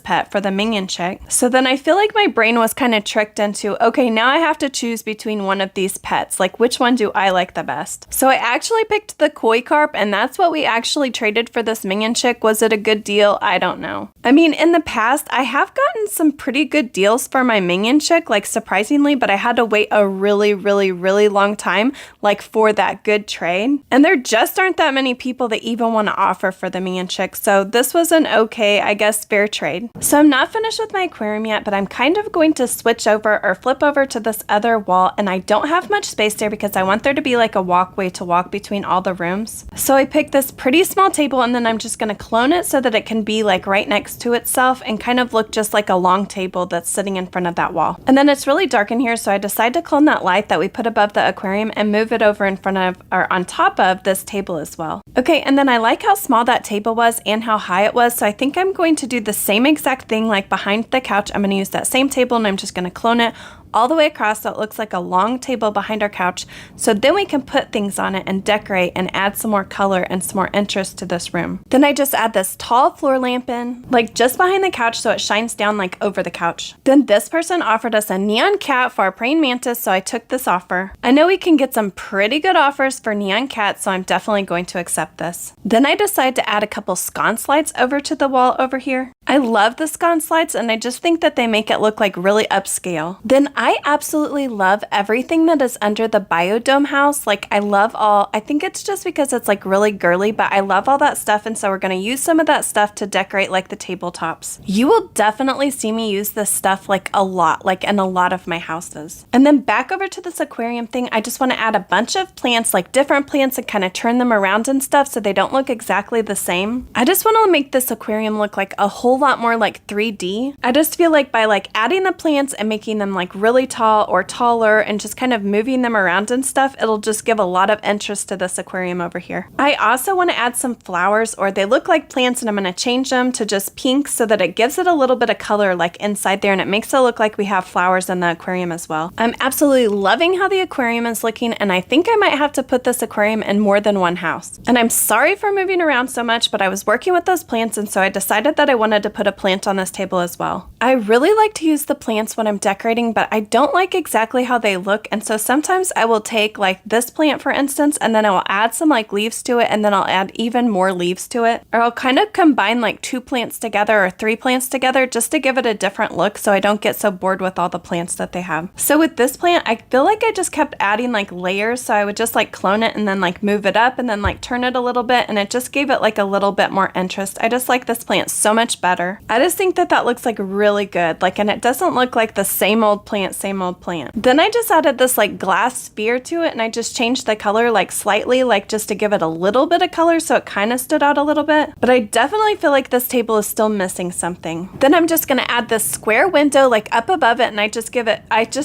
pet, for the minion chick. So then I feel like my brain was kind of tricked into, okay, now I have to choose between one of these pets. Like, which one do I like the best? So I actually picked the koi carp, and that's what we actually traded for this minion chick. Was it a good deal? I don't know. I mean, in the past, I have gotten some pretty good deals for my minion chick, like surprisingly, but I had to wait a really, really, really long time, like for that good trade. And there just aren't that many people that even want to offer for the minion chick. So this was an okay, I guess, fair trade. So I'm not finished with my aquarium yet, but I'm kind of going to switch over or flip over to this other wall, and I don't have much space there because I want there to be like a walkway to walk between all the rooms. So I picked this pretty small table, and then I'm just going to clone it so that it can be like right next to itself and kind of look just like a long table that's sitting in front of that wall. And then it's really dark in here, so I decided to clone that light that we put above the aquarium and move it over in front of or on top of this table as well. Okay, and then I like how small that table was and how high it was, so I think I'm going to do the same exact thing like behind the couch. I'm going to use that same table and I'm just going to clone it all the way across so it looks like a long table behind our couch, so then we can put things on it and decorate and add some more color and some more interest to this room. Then I just add this tall floor lamp in, like just behind the couch so it shines down like over the couch. Then this person offered us a neon cat for our praying mantis, so I took this offer. I know we can get some pretty good offers for neon cats, so I'm definitely going to accept this. Then I decided to add a couple sconce lights over to the wall over here. I love the sconce lights, and I just think that they make it look like really upscale. Then I absolutely love everything that is under the biodome house. Like I think it's just because it's like really girly, but I love all that stuff, and so we're going to use some of that stuff to decorate like the tabletops. You will definitely see me use this stuff like a lot, like in a lot of my houses. And then back over to this aquarium thing, I just want to add a bunch of plants, like different plants, and kind of turn them around and stuff so they don't look exactly the same. I just want to make this aquarium look like a whole lot more like 3D. I just feel like by like adding the plants and making them like really tall or taller and just kind of moving them around and stuff, it'll just give a lot of interest to this aquarium over here. I also want to add some flowers, or they look like plants, and I'm going to change them to just pink so that it gives it a little bit of color like inside there, and it makes it look like we have flowers in the aquarium as well. I'm absolutely loving how the aquarium is looking, and I think I might have to put this aquarium in more than one house. And I'm sorry for moving around so much, but I was working with those plants, and so I decided that I wanted to put a plant on this table as well. I really like to use the plants when I'm decorating, but I don't like exactly how they look, and so sometimes I will take like this plant for instance, and then I will add some like leaves to it, and then I'll add even more leaves to it, or I'll kind of combine like 2 plants together or 3 plants together just to give it a different look so I don't get so bored with all the plants that they have. So with this plant, I feel like I just kept adding like layers, so I would just like clone it and then like move it up and then like turn it a little bit, and it just gave it like a little bit more interest. I just like this plant so much better. I just think that that looks like really good, like, and it doesn't look like the same old plant, same old plant. Then I just added this like glass sphere to it, and I just changed the color like slightly, like just to give it a little bit of color so it kind of stood out a little bit. But I definitely feel like this table is still missing something. Then I'm just going to add this square window like up above it, and I just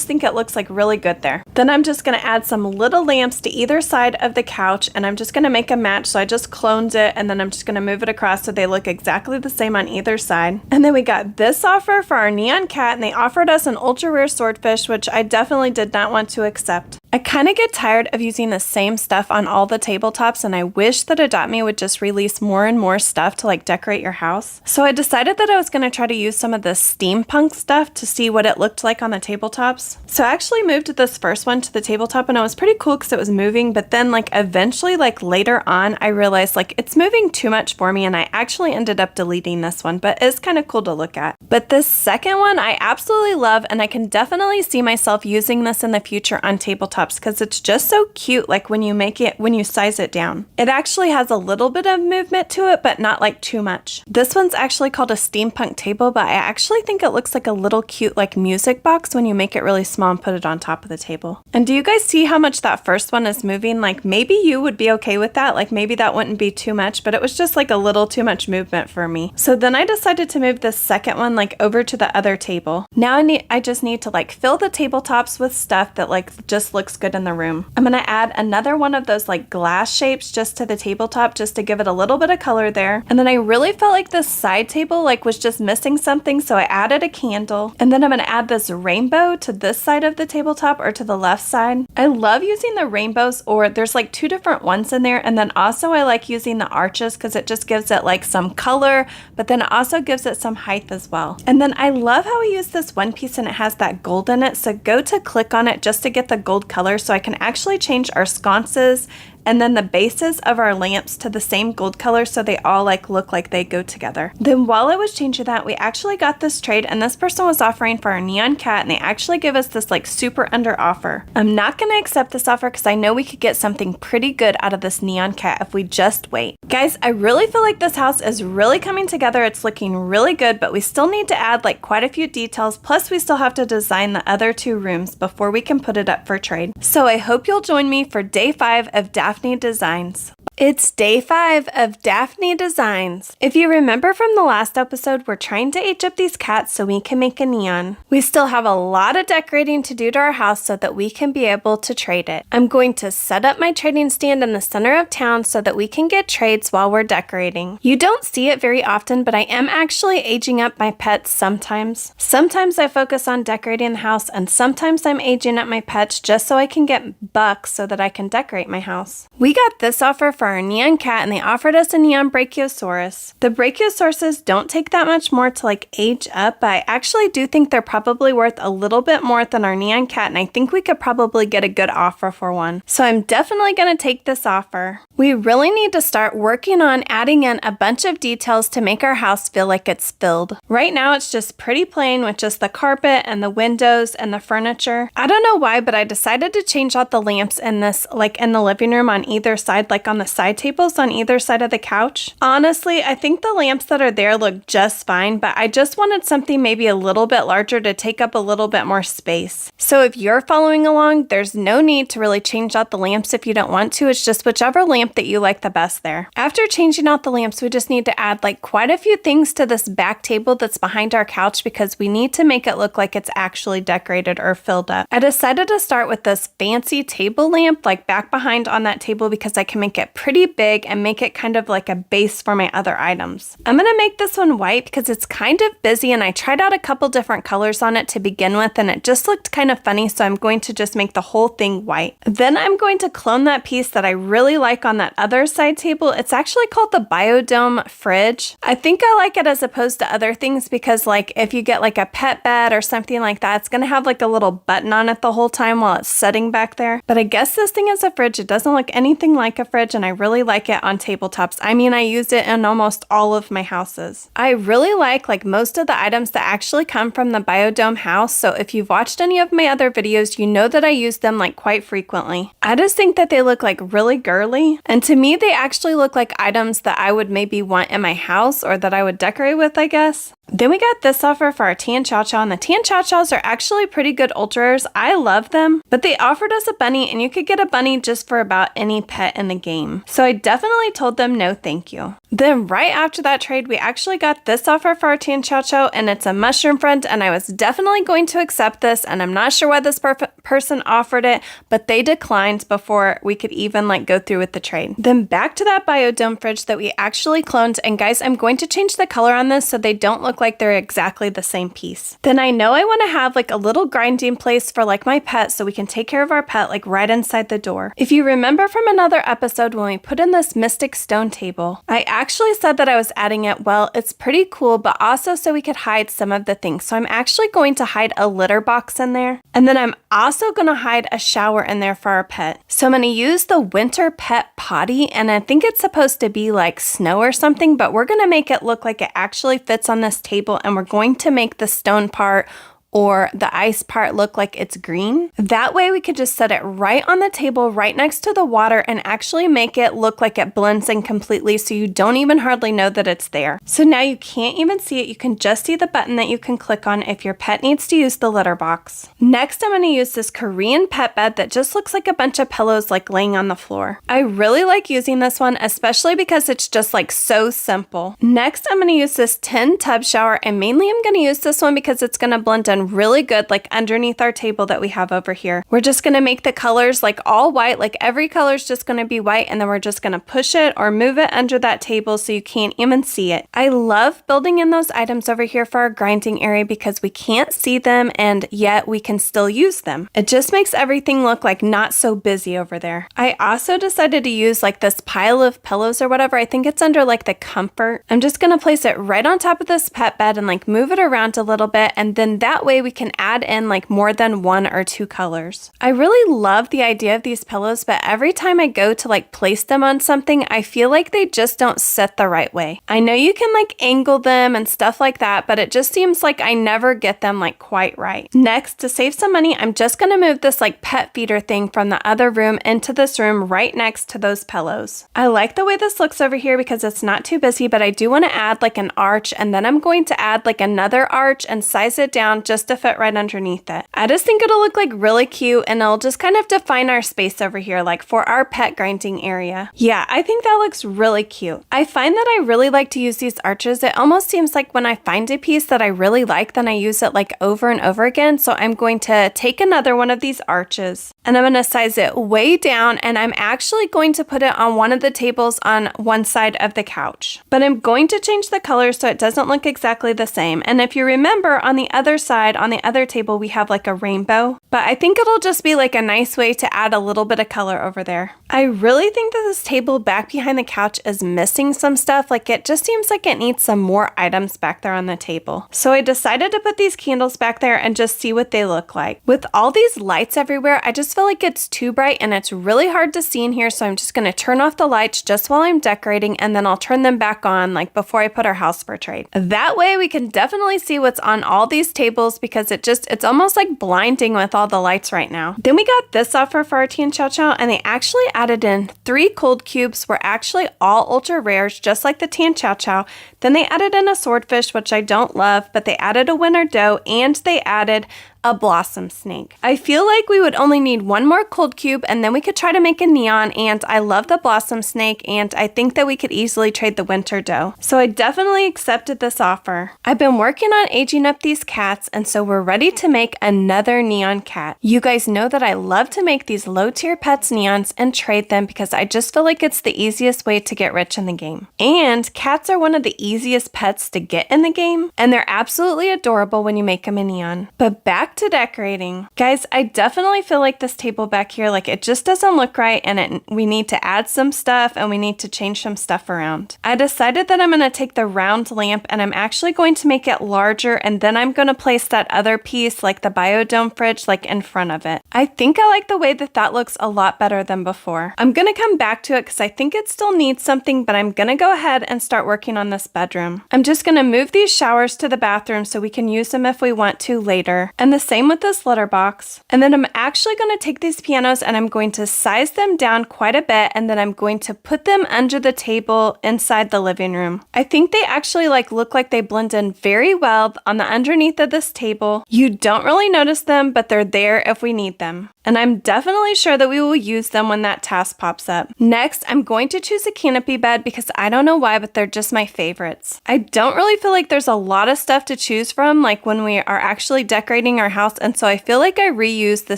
think it looks like really good there. Then I'm just going to add some little lamps to either side of the couch, and I'm just going to make a match, so I just cloned it, and then I'm just going to move it across so they look exactly the same on either side. And then we got this offer for our neon cat, and they offered us an ultra rare swordfish, which I definitely did not want to accept. I kind of get tired of using the same stuff on all the tabletops, and I wish that AdoptMe would just release more and more stuff to like decorate your house. So I decided that I was going to try to use some of this steampunk stuff to see what it looked like on the tabletops. So I actually moved this first one to the tabletop, and it was pretty cool because it was moving, but then like eventually like later on I realized like it's moving too much for me, and I actually ended up deleting this one, but it's kind of cool to look at. But this second one I absolutely love, and I can definitely see myself using this in the future on tabletops tabletops because it's just so cute, like when you size it down. It actually has a little bit of movement to it, but not like too much. This one's actually called a steampunk table, but I actually think it looks like a little cute like music box when you make it really small and put it on top of the table. And do you guys see how much that first one is moving? Like maybe you would be okay with that. Like maybe that wouldn't be too much, but it was just like a little too much movement for me. So then I decided to move this second one like over to the other table. Now I just need to like fill the tabletops with stuff that like just looks good in the room. I'm gonna add another one of those like glass shapes just to the tabletop just to give it a little bit of color there. And then I really felt like this side table like was just missing something, so I added a candle. And then I'm gonna add this rainbow to this side of the tabletop or to the left side. I love using the rainbows, or there's like two different ones in there. And then also I like using the arches because it just gives it like some color, but then it also gives it some height as well. And then I love how we use this one piece and it has that gold in it. So go to click on it just to get the gold color so I can actually change our sconces and then the bases of our lamps to the same gold color so they all like look like they go together. Then while I was changing that, we actually got this trade, and this person was offering for our neon cat, and they actually give us this like super under offer. I'm not going to accept this offer because I know we could get something pretty good out of this neon cat if we just wait. Guys, I really feel like this house is really coming together. It's looking really good, but we still need to add like quite a few details. Plus we still have to design the other two rooms before we can put it up for trade. So I hope you'll join me for day 5 of Daphne Designs. It's day 5 of Daphne Designs. If you remember from the last episode, we're trying to age up these cats so we can make a neon. We still have a lot of decorating to do to our house so that we can be able to trade it. I'm going to set up my trading stand in the center of town so that we can get trades while we're decorating. You don't see it very often, but I am actually aging up my pets sometimes. Sometimes I focus on decorating the house, and sometimes I'm aging up my pets just so I can get bucks so that I can decorate my house. We got this offer for our neon cat, and they offered us a neon brachiosaurus. The brachiosauruses don't take that much more to like age up, but I actually do think they're probably worth a little bit more than our neon cat, and I think we could probably get a good offer for one. So I'm definitely going to take this offer. We really need to start working on adding in a bunch of details to make our house feel like it's filled. Right now it's just pretty plain with just the carpet and the windows and the furniture. I don't know why, but I decided to change out the lamps in this, like in the living room on either side, like on the side tables on either side of the couch. Honestly, I think the lamps that are there look just fine, but I just wanted something maybe a little bit larger to take up a little bit more space. So if you're following along, there's no need to really change out the lamps if you don't want to. It's just whichever lamp that you like the best there. After changing out the lamps, we just need to add like quite a few things to this back table that's behind our couch because we need to make it look like it's actually decorated or filled up. I decided to start with this fancy table lamp like back behind on that table because I can make it pretty big and make it kind of like a base for my other items. I'm going to make this one white because it's kind of busy, and I tried out a couple different colors on it to begin with and it just looked kind of funny, so I'm going to just make the whole thing white. Then I'm going to clone that piece that I really like on that other side table. It's actually called the biodome fridge. I think I like it as opposed to other things because like if you get like a pet bed or something like that, it's going to have like a little button on it the whole time while it's sitting back there. But I guess this thing is a fridge. It doesn't look anything like a fridge, and I really like it on tabletops. I mean, I use it in almost all of my houses. I really like most of the items that actually come from the biodome house, so if you've watched any of my other videos, you know that I use them like quite frequently. I just think that they look like really girly, and to me they actually look like items that I would maybe want in my house or that I would decorate with, I guess. Then we got this offer for our Tan Chow Chow, and the Tan Chow Chows are actually pretty good ultras. I love them, but they offered us a bunny, and you could get a bunny just for about any pet in the game. So I definitely told them no thank you. Then right after that trade, we actually got this offer for our Tan Chow Chow, and it's a mushroom friend, and I was definitely going to accept this, and I'm not sure why this person offered it, but they declined before we could even like go through with the trade. Then back to that biodome fridge that we actually cloned, and guys, I'm going to change the color on this so they don't look like they're exactly the same piece. Then I know I want to have like a little grinding place for like my pet so we can take care of our pet like right inside the door. If you remember from another episode when we put in this mystic stone table, I actually said that I was adding it, well, it's pretty cool, but also so we could hide some of the things. So I'm actually going to hide a litter box in there. And then I'm also going to hide a shower in there for our pet. So I'm going to use the winter pet potty, and I think it's supposed to be like snow or something, but we're going to make it look like it actually fits on this table, and we're going to make the stone part or the ice part look like it's green. That way we could just set it right on the table right next to the water and actually make it look like it blends in completely so you don't even hardly know that it's there. So now you can't even see it, you can just see the button that you can click on if your pet needs to use the litter box. Next, I'm going to use this Korean pet bed that just looks like a bunch of pillows like laying on the floor. I really like using this one, especially because it's just like so simple. Next, I'm going to use this tin tub shower, and mainly I'm going to use this one because it's going to blend in really good like underneath our table that we have over here. We're just going to make the colors like all white, like every color is just going to be white, and then we're just going to push it or move it under that table so you can't even see it. I love building in those items over here for our grinding area because we can't see them and yet we can still use them. It just makes everything look like not so busy over there. I also decided to use like this pile of pillows or whatever. I think it's under like the comfort. I'm just going to place it right on top of this pet bed and like move it around a little bit, and then that way we can add in like more than 1 or 2 colors. I really love the idea of these pillows, but every time I go to like place them on something, I feel like they just don't sit the right way. I know you can like angle them and stuff like that, but it just seems like I never get them like quite right. Next, to save some money, I'm just going to move this like pet feeder thing from the other room into this room right next to those pillows. I like the way this looks over here because it's not too busy, but I do want to add like an arch, and then I'm going to add like another arch and size it down just to fit right underneath it. I just think it'll look like really cute, and it'll just kind of define our space over here like for our pet grinding area. Yeah, I think that looks really cute. I find that I really like to use these arches. It almost seems like when I find a piece that I really like, then I use it like over and over again. So I'm going to take another one of these arches and I'm going to size it way down, and I'm actually going to put it on one of the tables on one side of the couch. But I'm going to change the color so it doesn't look exactly the same. And if you remember, on the other side, on the other table, we have like a rainbow, but I think it'll just be like a nice way to add a little bit of color over there. I really think that this table back behind the couch is missing some stuff. Like it just seems like it needs some more items back there on the table. So I decided to put these candles back there and just see what they look like. With all these lights everywhere, I just feel like it's too bright and it's really hard to see in here. So I'm just going to turn off the lights just while I'm decorating, and then I'll turn them back on like before I put our house portrait. That way we can definitely see what's on all these tables because it's almost like blinding with all the lights right now. Then we got this offer for our Tian Chow Chow, and they actually added in 3 cold cubes. Were actually all ultra rares, just like the Tian Chow Chow. Then they added in a swordfish, which I don't love, but they added a winter doe, and they added a blossom snake. I feel like we would only need 1 more cold cube and then we could try to make a neon, and I love the blossom snake and I think that we could easily trade the winter doe. So I definitely accepted this offer. I've been working on aging up these cats, and so we're ready to make another neon cat. You guys know that I love to make these low tier pets neons and trade them because I just feel like it's the easiest way to get rich in the game. And cats are one of the easiest pets to get in the game, and they're absolutely adorable when you make them a neon. But back to decorating. Guys, I definitely feel like this table back here, like it just doesn't look right, and we need to add some stuff and we need to change some stuff around. I decided that I'm going to take the round lamp and I'm actually going to make it larger, and then I'm going to place that other piece like the biodome fridge like in front of it. I think I like the way that that looks a lot better than before. I'm going to come back to it because I think it still needs something, but I'm going to go ahead and start working on this bedroom. I'm just going to move these showers to the bathroom so we can use them if we want to later. And the same with this litter box. And then I'm actually going to take these pianos and I'm going to size them down quite a bit, and then I'm going to put them under the table inside the living room. I think they actually look like they blend in very well on the underneath of this table. You don't really notice them, but they're there if we need them. And I'm definitely sure that we will use them when that task pops up. Next, I'm going to choose a canopy bed because I don't know why, but they're just my favorites. I don't really feel like there's a lot of stuff to choose from like when we are actually decorating our house, and so I feel like I reuse the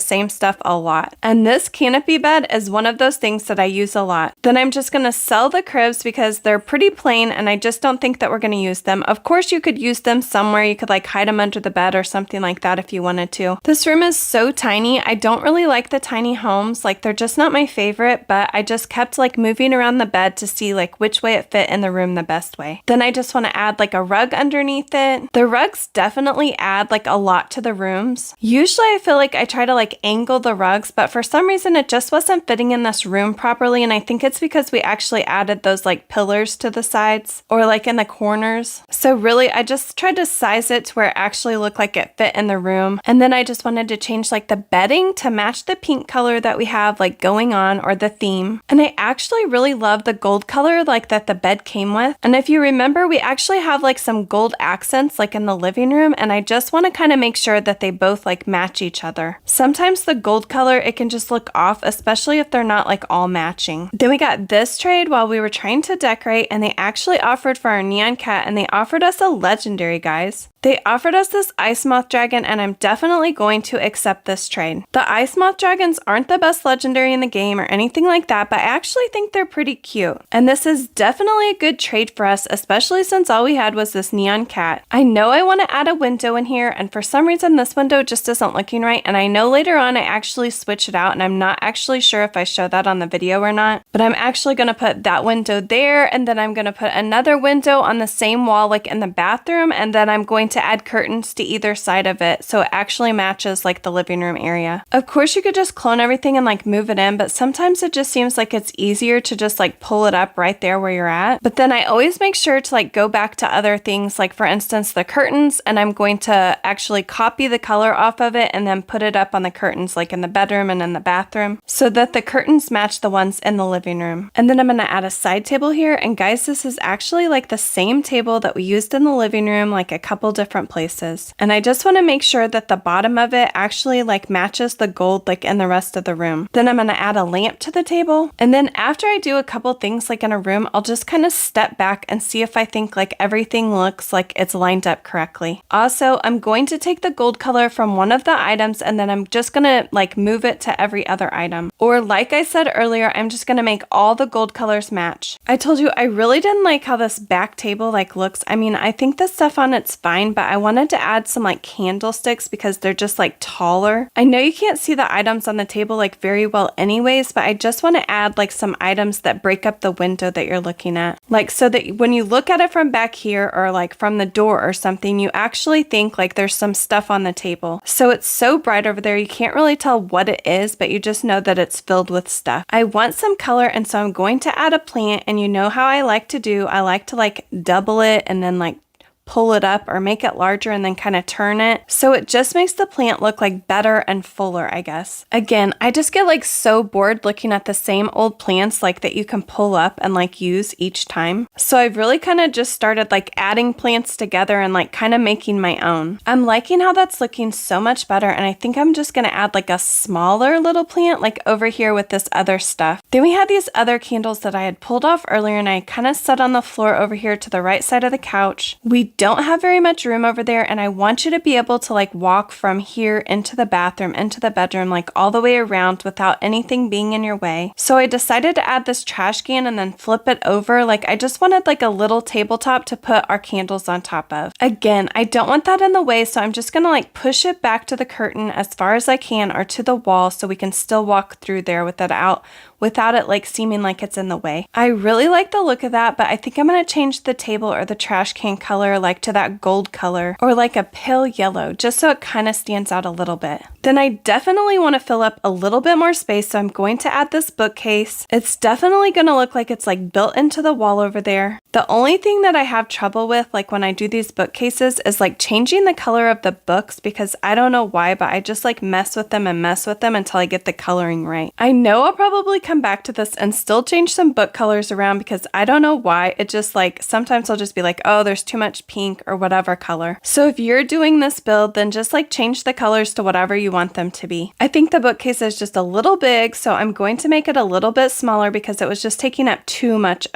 same stuff a lot. And this canopy bed is one of those things that I use a lot. Then I'm just going to sell the cribs because they're pretty plain and I just don't think that we're going to use them. Of course, you could use them somewhere. You could hide them under the bed or something like that if you wanted to. This room is so tiny. I don't really like the tiny homes. They're just not my favorite, but I just kept moving around the bed to see which way it fit in the room the best way. Then I just want to add a rug underneath it. The rugs definitely add a lot to the room. rooms. Usually I feel like I try to like angle the rugs, but for some reason it just wasn't fitting in this room properly, and I think it's because we actually added those like pillars to the sides or like in the corners. So really I just tried to size it to where it actually looked like it fit in the room, and then I just wanted to change like the bedding to match the pink color that we have like going on, or the theme. And I actually really love the gold color like that the bed came with. And if you remember, we actually have like some gold accents like in the living room, and I just want to kind of make sure that they both like match each other. Sometimes the gold color, it can just look off, especially if they're not like all matching. Then we got this trade while we were trying to decorate, and they actually offered for our neon cat, and they offered us a legendary, guys. They offered us this ice moth dragon, and I'm definitely going to accept this trade. The ice moth dragons aren't the best legendary in the game or anything like that, but I actually think they're pretty cute. And this is definitely a good trade for us, especially since all we had was this neon cat. I know I want to add a window in here, and for some reason this window just isn't looking right, and I know later on I actually switch it out, and I'm not actually sure if I show that on the video or not, but I'm actually going to put that window there, and then I'm going to put another window on the same wall like in the bathroom, and then I'm going to add curtains to either side of it so it actually matches like the living room area. Of course you could just clone everything and like move it in, but sometimes it just seems like it's easier to just like pull it up right there where you're at. But then I always make sure to like go back to other things, like for instance the curtains, and I'm going to actually copy the color off of it and then put it up on the curtains like in the bedroom and in the bathroom so that the curtains match the ones in the living room. And then I'm going to add a side table here, and guys, this is actually like the same table that we used in the living room like a couple different places. And I just want to make sure that the bottom of it actually like matches the gold like in the rest of the room. Then I'm going to add a lamp to the table. And then after I do a couple things like in a room, I'll just kind of step back and see if I think like everything looks like it's lined up correctly. Also, I'm going to take the gold color from one of the items, and then I'm just going to like move it to every other item. Or like I said earlier, I'm just going to make all the gold colors match. I told you I really didn't like how this back table like looks. I mean, I think the stuff on it's fine, but I wanted to add some like candlesticks because they're just like taller. I know you can't see the items on the table like very well anyways, but I just want to add like some items that break up the window that you're looking at. Like so that when you look at it from back here or like from the door or something, you actually think like there's some stuff on the table. So it's so bright over there you can't really tell what it is, but you just know that it's filled with stuff. I want some color, and so I'm going to add a plant, and you know how I like to do, I like to like double it and then like pull it up or make it larger and then kind of turn it. So it just makes the plant look like better and fuller, I guess. Again, I just get like so bored looking at the same old plants like that you can pull up and like use each time. So I've really kind of just started like adding plants together and like kind of making my own. I'm liking how that's looking so much better, and I think I'm just going to add like a smaller little plant like over here with this other stuff. Then we had these other candles that I had pulled off earlier, and I kind of set on the floor over here to the right side of the couch. We don't have very much room over there, and I want you to be able to like walk from here into the bathroom, into the bedroom, like all the way around without anything being in your way. So I decided to add this trash can and then flip it over. Like I just wanted like a little tabletop to put our candles on top of. Again, I don't want that in the way, so I'm just gonna like push it back to the curtain as far as I can or to the wall so we can still walk through there without it like seeming like it's in the way. I really like the look of that, but I think I'm going to change the table or the trash can color like to that gold color or like a pale yellow, just so it kind of stands out a little bit. Then I definitely want to fill up a little bit more space, so I'm going to add this bookcase. It's definitely going to look like it's like built into the wall over there. The only thing that I have trouble with like when I do these bookcases is like changing the color of the books, because I don't know why, but I just like mess with them until I get the coloring right. I know I'll probably come back to this and still change some book colors around, because I don't know why. It just like sometimes I'll just be like, oh, there's too much pink or whatever color. So if you're doing this build, then just like change the colors to whatever you want them to be. I think the bookcase is just a little big, so I'm going to make it a little bit smaller because it was just taking up too much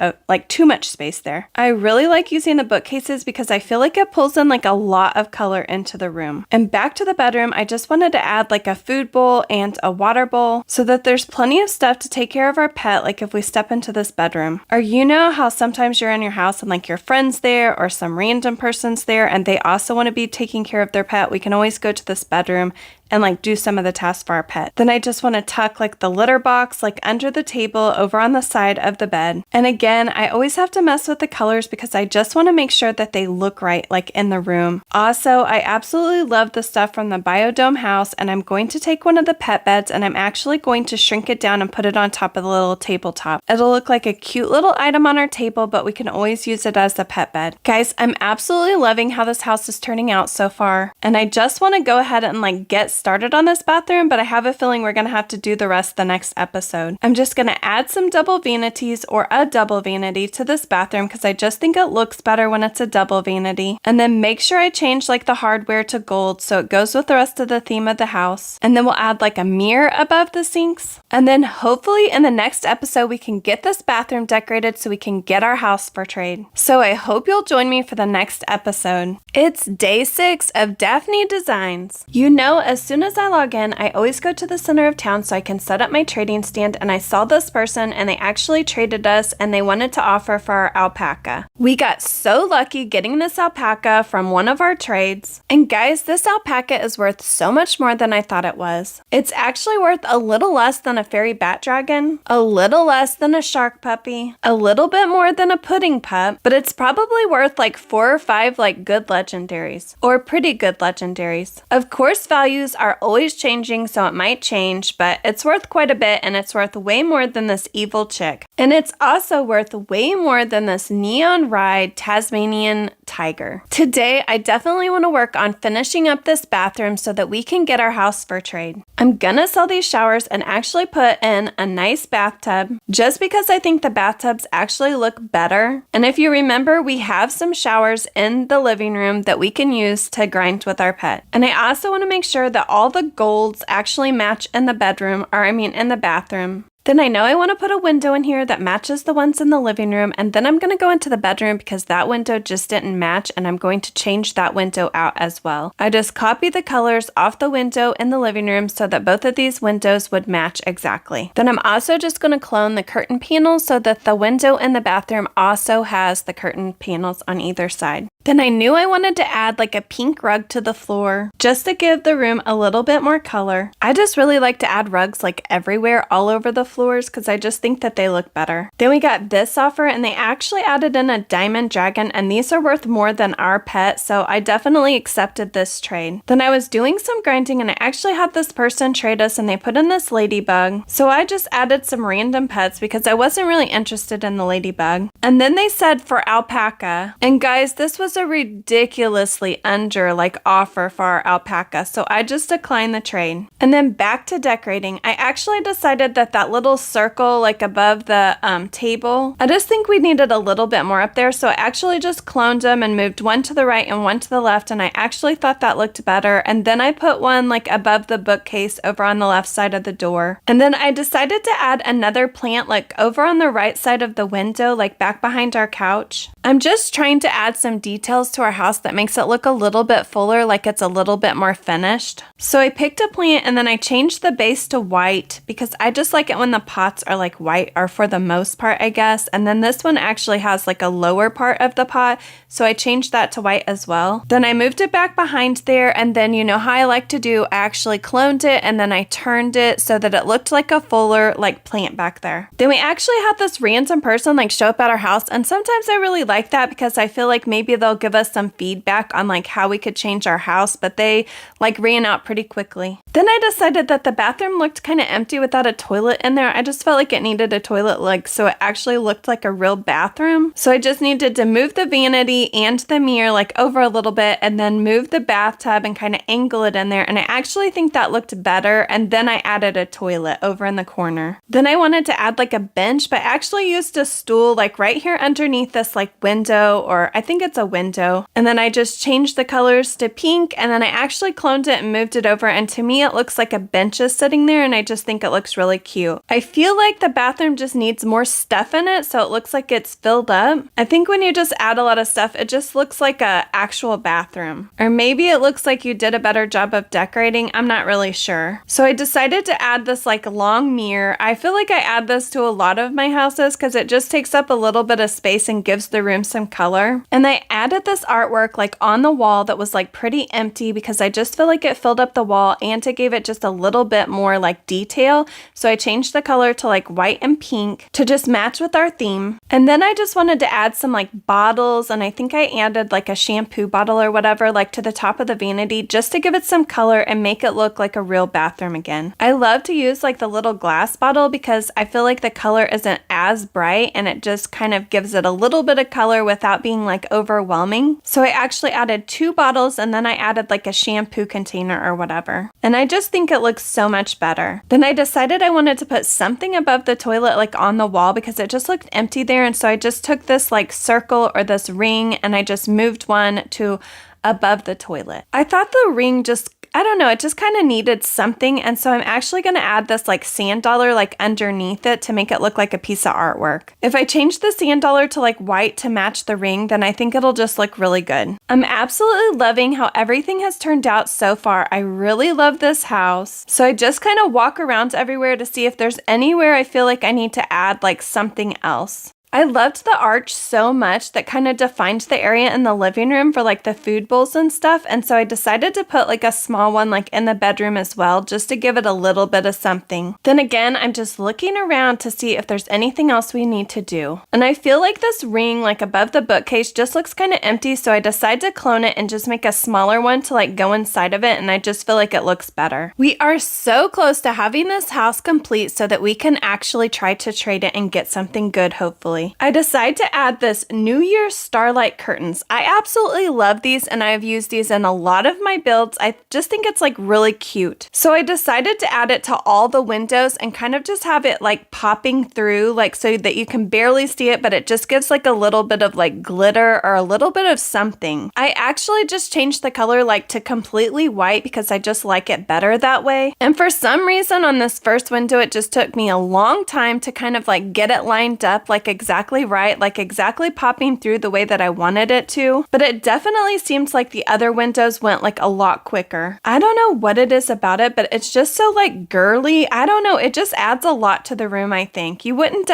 space there. I really like using the bookcases because I feel like it pulls in like a lot of color into the room. And back to the bedroom, I just wanted to add like a food bowl and a water bowl so that there's plenty of stuff to take care of our pet, like if we step into this bedroom. Or you know how sometimes you're in your house and like your friend's there or some random person's there and they also want to be taking care of their pet, we can always go to this bedroom and like do some of the tasks for our pet. Then I just want to tuck like the litter box like under the table over on the side of the bed. And again, I always have to mess with the colors because I just want to make sure that they look right like in the room. Also, I absolutely love the stuff from the Biodome house, and I'm going to take one of the pet beds and I'm actually going to shrink it down and put it on top of the little tabletop. It'll look like a cute little item on our table, but we can always use it as a pet bed. Guys, I'm absolutely loving how this house is turning out so far, and I just want to go ahead and like get started on this bathroom, but I have a feeling we're going to have to do the rest the next episode. I'm just going to add some double vanities or a double vanity to this bathroom because I just think it looks better when it's a double vanity. And then make sure I change like the hardware to gold so it goes with the rest of the theme of the house. And then we'll add like a mirror above the sinks. And then hopefully in the next episode we can get this bathroom decorated so we can get our house for trade. So I hope you'll join me for the next episode. It's day 6 of Daphne Designs. You know, as soon as I log in, I always go to the center of town so I can set up my trading stand, and I saw this person and they actually traded us and they wanted to offer for our alpaca. We got so lucky getting this alpaca from one of our trades. And guys, this alpaca is worth so much more than I thought it was. It's actually worth a little less than a fairy bat dragon, a little less than a shark puppy, a little bit more than a pudding pup, but it's probably worth like 4 or 5 like good legendaries, or pretty good legendaries. Of course, values are always changing, so it might change, but it's worth quite a bit, and it's worth way more than this evil chick. And it's also worth way more than this neon ride Tasmanian tiger. Today, I definitely want to work on finishing up this bathroom so that we can get our house for trade. I'm gonna sell these showers and actually put in a nice bathtub just because I think the bathtubs actually look better. And if you remember, we have some showers in the living room that we can use to grind with our pet. And I also want to make sure that all the golds actually match in the bedroom, or I mean in the bathroom. Then I know I want to put a window in here that matches the ones in the living room, and then I'm going to go into the bedroom because that window just didn't match, and I'm going to change that window out as well. I just copied the colors off the window in the living room so that both of these windows would match exactly. Then I'm also just going to clone the curtain panels so that the window in the bathroom also has the curtain panels on either side. Then I knew I wanted to add like a pink rug to the floor just to give the room a little bit more color. I just really like to add rugs like everywhere all over the floors because I just think that they look better. Then we got this offer and they actually added in a diamond dragon, and these are worth more than our pet, so I definitely accepted this trade. Then I was doing some grinding and I actually had this person trade us and they put in this ladybug. So I just added some random pets because I wasn't really interested in the ladybug. And then they said for alpaca, and guys, this was a ridiculously under like offer for our alpaca, so I just declined the trade. And then back to decorating, I actually decided that that little circle like above the table, I just think we needed a little bit more up there, so I actually just cloned them and moved one to the right and one to the left, and I actually thought that looked better. And then I put one like above the bookcase over on the left side of the door. And then I decided to add another plant like over on the right side of the window, like back behind our couch. I'm just trying to add some details to our house that makes it look a little bit fuller, like it's a little bit more finished. So I picked a plant and then I changed the base to white because I just like it when the pots are like white, or for the most part, I guess. And then this one actually has like a lower part of the pot, so I changed that to white as well. Then I moved it back behind there, and then you know how I like to do, I actually cloned it and then I turned it so that it looked like a fuller like plant back there. Then we actually had this random person like show up at our house, and sometimes I really like that because I feel like maybe they'll give us some feedback on like how we could change our house, but they like ran out pretty quickly. Then I decided that the bathroom looked kind of empty without a toilet in there. I just felt like it needed a toilet, like so it actually looked like a real bathroom. So I just needed to move the vanity and the mirror like over a little bit, and then move the bathtub and kind of angle it in there, and I actually think that looked better. And then I added a toilet over in the corner. Then I wanted to add like a bench, but I actually used a stool like right here underneath this like window, or I think it's a window. And then I just changed the colors to pink, and then I actually cloned it and moved it over, and to me it looks like a bench is sitting there, and I just think it looks really cute. I feel like the bathroom just needs more stuff in it so it looks like it's filled up. I think when you just add a lot of stuff, it just looks like a actual bathroom. Or maybe it looks like you did a better job of decorating, I'm not really sure. So I decided to add this like long mirror. I feel like I add this to a lot of my houses because it just takes up a little bit of space and gives the room some color. And I added added this artwork like on the wall that was like pretty empty because I just feel like it filled up the wall and it gave it just a little bit more like detail. So I changed the color to like white and pink to just match with our theme. And then I just wanted to add some like bottles, and I think I added like a shampoo bottle or whatever like to the top of the vanity just to give it some color and make it look like a real bathroom again. I love to use like the little glass bottle because I feel like the color isn't as bright and it just kind of gives it a little bit of color without being like overwhelming. So I actually added 2 bottles and then I added like a shampoo container or whatever. And I just think it looks so much better. Then I decided I wanted to put something above the toilet like on the wall because it just looked empty there, and so I just took this like circle or this ring and I just moved one to above the toilet. I thought the ring just, I don't know, it just kind of needed something, and so I'm actually going to add this like sand dollar like underneath it to make it look like a piece of artwork. If I change the sand dollar to like white to match the ring, then I think it'll just look really good. I'm absolutely loving how everything has turned out so far. I really love this house. So I just kind of walk around everywhere to see if there's anywhere I feel like I need to add like something else. I loved the arch so much that kind of defined the area in the living room for like the food bowls and stuff, and so I decided to put like a small one like in the bedroom as well just to give it a little bit of something. Then again, I'm just looking around to see if there's anything else we need to do. And I feel like this ring like above the bookcase just looks kind of empty, so I decided to clone it and just make a smaller one to like go inside of it, and I just feel like it looks better. We are so close to having this house complete so that we can actually try to trade it and get something good, hopefully. I decided to add this New Year's starlight curtains. I absolutely love these and I've used these in a lot of my builds. I just think it's like really cute. So I decided to add it to all the windows and kind of just have it like popping through like so that you can barely see it, but it just gives like a little bit of like glitter or a little bit of something. I actually just changed the color like to completely white because I just like it better that way. And for some reason on this first window, it just took me a long time to kind of like get it lined up like exactly right, like exactly popping through the way that I wanted it to, but it definitely seems like the other windows went like a lot quicker. I don't know what it is about it, but it's just so like girly. I don't know, it just adds a lot to the room, I think. You wouldn't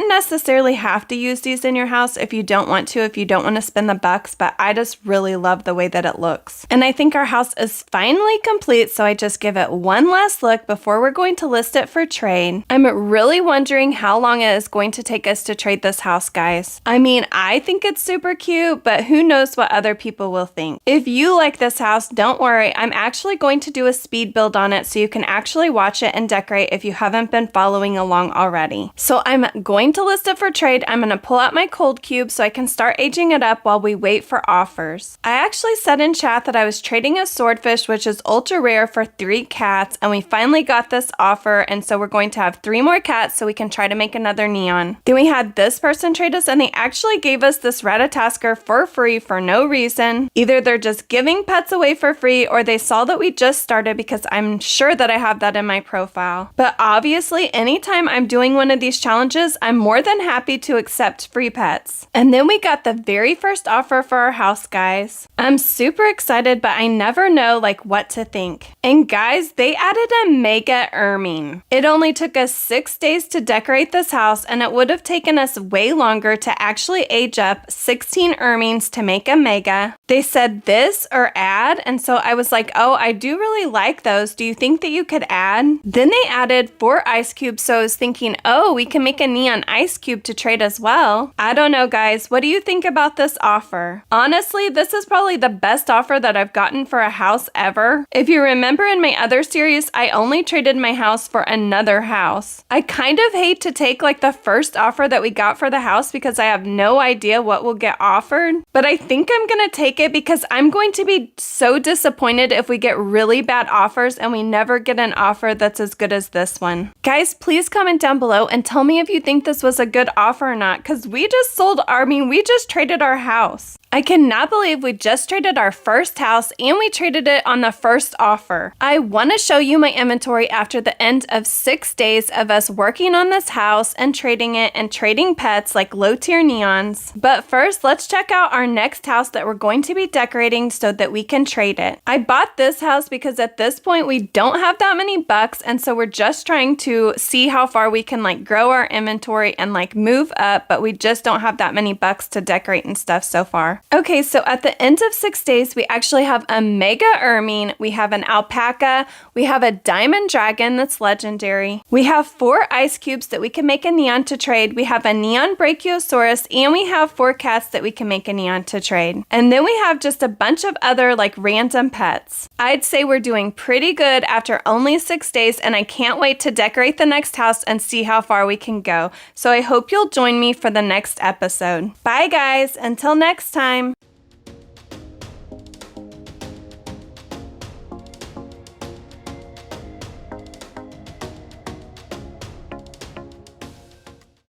necessarily have to use these in your house if you don't want to, if you don't want to spend the bucks, but I just really love the way that it looks. And I think our house is finally complete, so I just give it one last look before we're going to list it for trade. I'm really wondering how long it is going to take us to trade this house, guys. I mean, I think it's super cute, but who knows what other people will think. If you like this house, don't worry. I'm actually going to do a speed build on it so you can actually watch it and decorate if you haven't been following along already. So I'm going to list it for trade. I'm going to pull out my cold cube so I can start aging it up while we wait for offers. I actually said in chat that I was trading a swordfish, which is ultra rare, for 3 cats, and we finally got this offer, and so we're going to have 3 more cats so we can try to make another neon. Then we had this person trade us, and they actually gave us this Ratatasker for free for no reason. Either they're just giving pets away for free, or they saw that we just started, because I'm sure that I have that in my profile. But obviously, anytime I'm doing one of these challenges, I'm more than happy to accept free pets. And then we got the very first offer for our house, guys. I'm super excited, but I never know like what to think. And guys, they added a mega ermine. It only took us 6 days to decorate this house, and it would have taken us way longer to actually age up 16 ermines to make a mega. They said this or add, and so I was like, oh, I do really like those. Do you think that you could add? Then they added 4 ice cubes, so I was thinking, oh, we can make a neon ice cube to trade as well. I don't know, guys. What do you think about this offer? Honestly, this is probably the best offer that I've gotten for a house ever. If you remember in my other series, I only traded my house for another house. I kind of hate to take like the first offer that we got for the house because I have no idea what will get offered, but I think I'm gonna take it because I'm going to be so disappointed if we get really bad offers and we never get an offer that's as good as this one. Guys, please comment down below and tell me if you think this was a good offer or not, because we just traded our house. I cannot believe we just traded our first house and we traded it on the first offer. I want to show you my inventory after the end of 6 days of us working on this house and trading it and trading pets like low tier neons. But first, let's check out our next house that we're going to be decorating so that we can trade it. I bought this house because at this point we don't have that many bucks, and so we're just trying to see how far we can like grow our inventory and like move up, but we just don't have that many bucks to decorate and stuff so far. Okay, so at the end of 6 days, we actually have a mega ermine, we have an alpaca, we have a diamond dragon that's legendary, we have 4 ice cubes that we can make a neon to trade, we have a neon brachiosaurus, and we have 4 cats that we can make a neon to trade. And then we have just a bunch of other like random pets. I'd say we're doing pretty good after only 6 days, and I can't wait to decorate the next house and see how far we can go. So I hope you'll join me for the next episode. Bye guys, until next time.